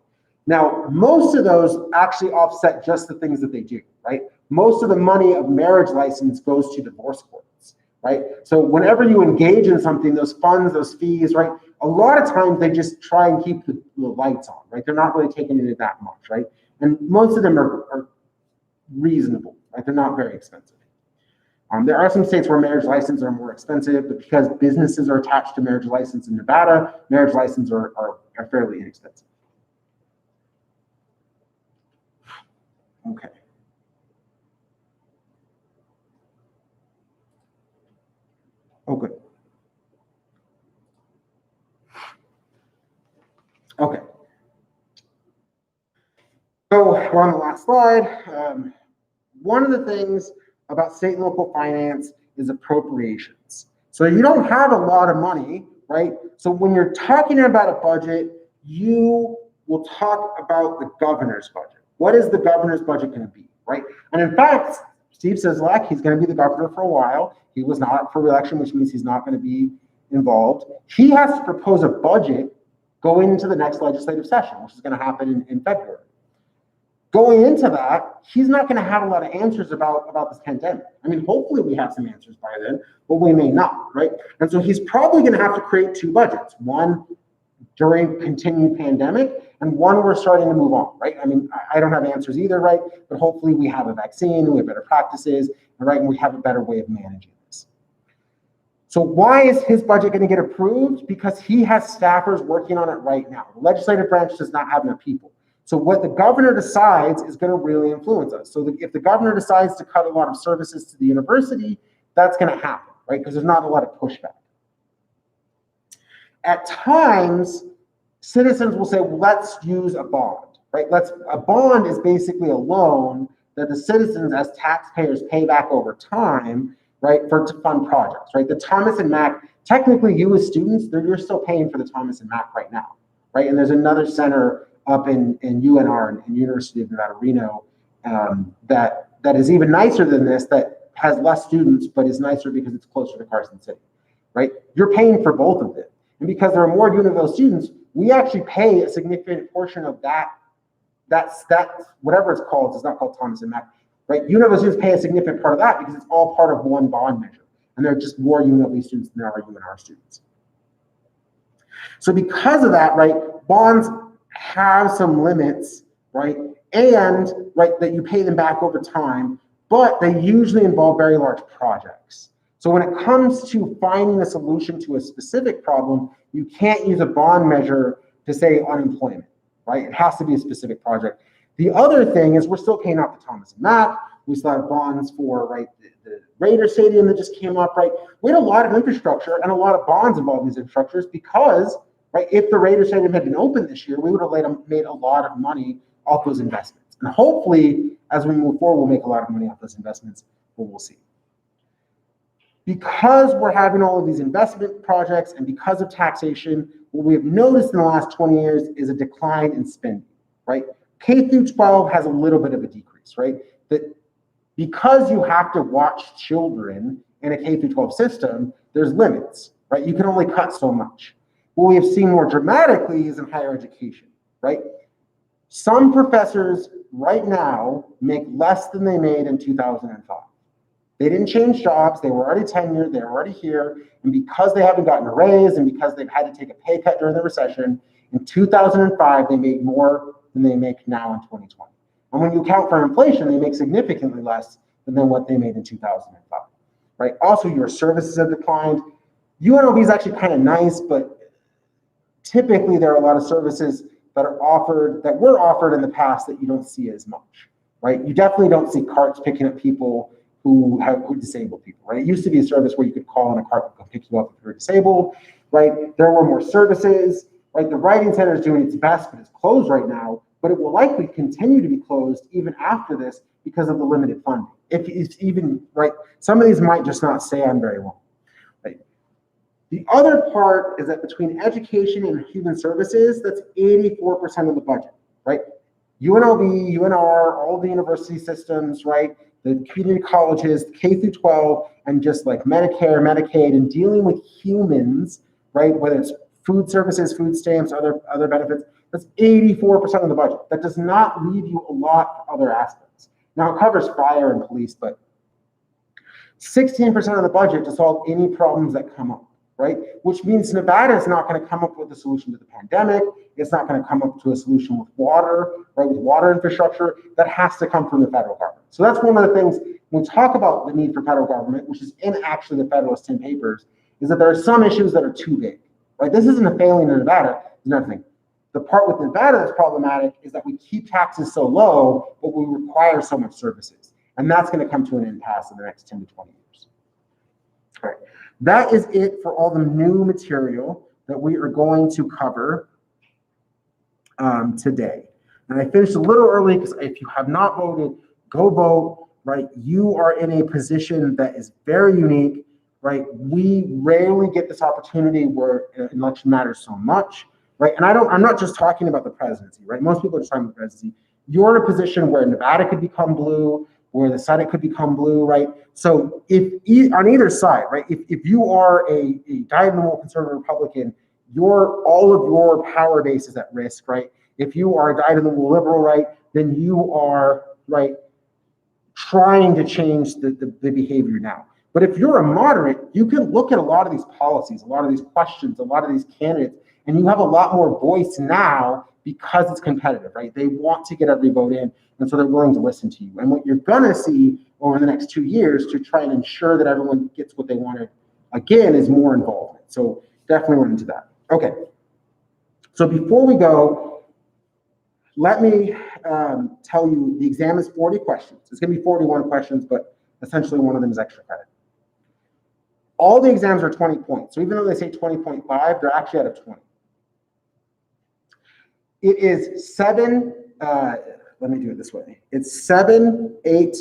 Now, most of those actually offset just the things that they do, right? Most of the money of marriage license goes to divorce courts, right? So whenever you engage in something, those funds, those fees, right? A lot of times they just try and keep the lights on, right? They're not really taking it that much, right? And most of them are reasonable, right? They're not very expensive. There are some states where marriage licenses are more expensive, but because businesses are attached to marriage license in Nevada, marriage licenses are fairly inexpensive. Okay. Oh, good. Okay. So we're on the last slide. One of the things about state and local finance is appropriations. So you don't have a lot of money, right? So when you're talking about a budget, you will talk about the governor's budget. What is the governor's budget going to be, right? And in fact, Steve Sisolak, he's going to be the governor for a while. He was not up for re-election, which means he's not going to be involved. He has to propose a budget going into the next legislative session, which is going to happen in February. Going into that, he's not going to have a lot of answers about this pandemic. I mean, hopefully we have some answers by then, but we may not, right? And so he's probably going to have to create two budgets, one during continued pandemic and one we're starting to move on, right? I mean, I don't have answers either, right? But hopefully we have a vaccine, we have better practices, right? And we have a better way of managing this. So why is his budget going to get approved? Because he has staffers working on it right now. The legislative branch does not have enough people. So what the governor decides is going to really influence us. So if the governor decides to cut a lot of services to the university, that's going to happen, right? Because there's not a lot of pushback. At times, citizens will say, well, let's use a bond, right? A bond is basically a loan that the citizens as taxpayers pay back over time, right, to fund projects, right? The Thomas and Mack, technically you as students, you're still paying for the Thomas and Mack right now, right? And there's another center up in UNR, in University of Nevada, Reno, that is even nicer than this, that has less students, but is nicer because it's closer to Carson City, right? You're paying for both of them. And because there are more Univille students, we actually pay a significant portion of that's whatever it's not called Thomas and Mack, right? Univille students pay a significant part of that because it's all part of one bond measure. And there are just more UNLV students than there are UNR students. So because of that, right, bonds have some limits, right, and right that you pay them back over time, but they usually involve very large projects. So when it comes to finding a solution to a specific problem, you can't use a bond measure to say unemployment, right? It has to be a specific project. The other thing is we're still paying off the Thomas and Mack. We still have bonds for, right, the Raider Stadium that just came up, right? We had a lot of infrastructure and a lot of bonds involved in these infrastructures because, right, if the Raider Stadium had been open this year, we would have made a lot of money off those investments. And hopefully, as we move forward, we'll make a lot of money off those investments, but we'll see. Because we're having all of these investment projects and because of taxation, what we have noticed in the last 20 years is a decline in spending, right? K through 12 has a little bit of a decrease, right? That because you have to watch children in a K through 12 system, there's limits, right? You can only cut so much. What we have seen more dramatically is in higher education, right? Some professors right now make less than they made in 2005. They didn't change jobs, they were already tenured, they were already here, and because they haven't gotten a raise and because they've had to take a pay cut during the recession, in 2005, they made more than they make now in 2020. And when you account for inflation, they make significantly less than what they made in 2005, right? Also, your services have declined. UNLV is actually kind of nice, but typically there are a lot of services that were offered in the past that you don't see as much, right? You definitely don't see carts picking up people who disabled people, right? It used to be a service where you could call and a cart would come pick you up if you were disabled, right? There were more services, right? The Writing Center is doing its best, but it's closed right now, but it will likely continue to be closed even after this because of the limited funding. If it's even, right, some of these might just not stay on very long, right? The other part is that between education and human services, that's 84% of the budget, right? UNLV, UNR, all the university systems, right? The community colleges, K through 12, and just like Medicare, Medicaid, and dealing with humans, right? Whether it's food services, food stamps, other benefits, that's 84% of the budget. That does not leave you a lot for other aspects. Now it covers fire and police, but 16% of the budget to solve any problems that come up, right? Which means Nevada is not going to come up with a solution to the pandemic. It's not going to come up to a solution with water, right? With water infrastructure, that has to come from the federal government. So that's one of the things when we talk about the need for federal government, which is in actually the Federalist 10 papers, is that there are some issues that are too big, right? This isn't a failing in Nevada, it's another thing. The part with Nevada that's problematic is that we keep taxes so low, but we require so much services. And that's going to come to an impasse in the next 10 to 20 years. All right. That is it for all the new material that we are going to cover today. And I finished a little early because if you have not voted, go vote, right? You are in a position that is very unique, right? We rarely get this opportunity where election matters so much, right? And I'm not just talking about the presidency, right? Most people are just talking about the presidency. You're in a position where Nevada could become blue, where the Senate could become blue, right? So if on either side, right, if you are a dyed-in-the-wool conservative Republican, all of your power base is at risk, right? If you are a dyed-in-the-wool liberal, right, then you are, right, trying to change the behavior now. But if you're a moderate, you can look at a lot of these policies, a lot of these questions, a lot of these candidates, and you have a lot more voice now because it's competitive, right? They want to get every vote in, and so they're willing to listen to you. And what you're gonna see over the next 2 years to try and ensure that everyone gets what they wanted, again, is more involvement. So definitely run into that. Okay, so before we go, let me tell you, the exam is 40 questions. It's gonna be 41 questions, but essentially one of them is extra credit. All the exams are 20 points. So even though they say 20.5, they're actually out of 20. It is let me do it this way. It's 7, 8,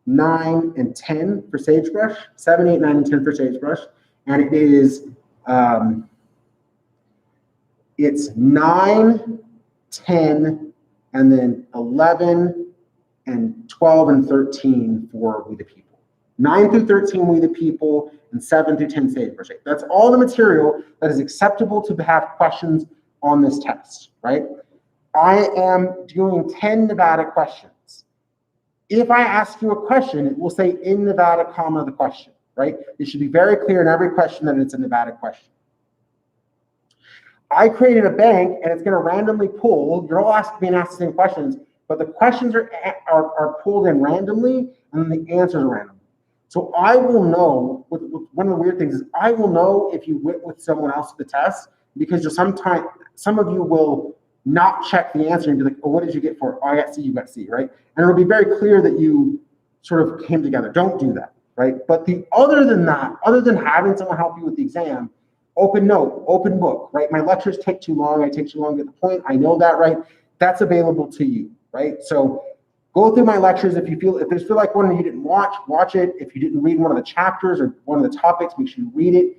9, and 10 for Sagebrush. 7, 8, 9, and 10 for Sagebrush. And it is, it's 9, 10, and then 11, and 12, and 13 for We the People. 9 through 13 We the People, and 7 through 10 Sagebrush. That's all the material that is acceptable to have questions on this test, right? I am doing 10 Nevada questions. If I ask you a question, it will say in Nevada, comma, the question. right? It should be very clear in every question that it's a Nevada question. I created a bank and it's going to randomly pull. You're all being asked the same questions, but the questions are pulled in randomly and then the answers are random. So I will know, one of the weird things is I will know if you went with someone else to the test, because sometimes some of you will not check the answer and be like, oh, what did you get for it? Oh, I got C, you got C, right? And it'll be very clear that you sort of came together. Don't do that, right? But other than that, other than having someone help you with the exam, open note, open book, right? My lectures take too long. I take too long to get the point. I know that, right? That's available to you, right? So go through my lectures. If there's feel like one you didn't watch it. If you didn't read one of the chapters or one of the topics, make sure you read it.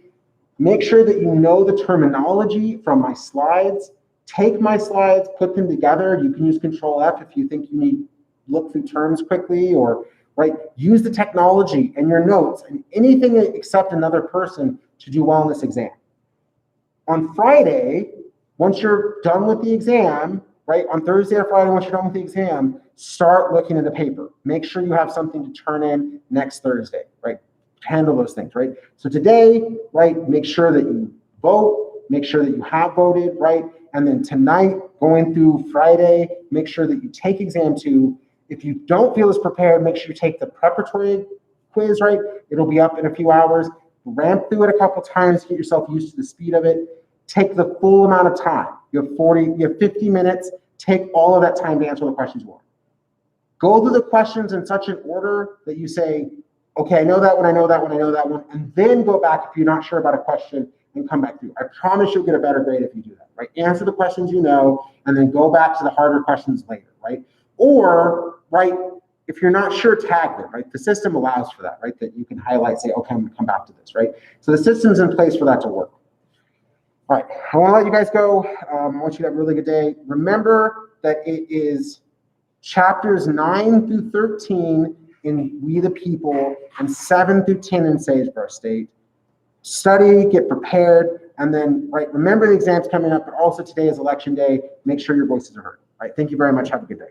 Make sure that you know the terminology from my slides. Take my slides, put them together. You can use Control F if you think you need look through terms quickly, or right, use the technology and your notes and anything except another person to do well in this exam. On Friday, once you're done with the exam, right, on Thursday or Friday, once you're done with the exam, start looking at the paper. Make sure you have something to turn in next Thursday, right? Handle those things, right? So today, right, make sure that you vote, make sure that you have voted, right? And then tonight, going through Friday, make sure that you take exam 2. If you don't feel as prepared, make sure you take the preparatory quiz, right? It'll be up in a few hours. Ramp through it a couple times, get yourself used to the speed of it. Take the full amount of time. You have 50 minutes. Take all of that time to answer the questions you want. Go through the questions in such an order that you say, okay, I know that one, I know that one, I know that one, and then go back if you're not sure about a question and come back through. I promise you'll get a better grade if you do that, right? Answer the questions you know, and then go back to the harder questions later, right? Or, right, if you're not sure, tag them, right? The system allows for that, right? That you can highlight, say, okay, I'm gonna come back to this, right? So the system's in place for that to work. All right, I wanna let you guys go. I want you to have a really good day. Remember that it is chapters 9 through 13 in We the People and 7 through 10 in Sagebrush State. Study, get prepared, and then, right, remember the exam's coming up, but also today is election day. Make sure your voices are heard. All right, thank you very much. Have a good day.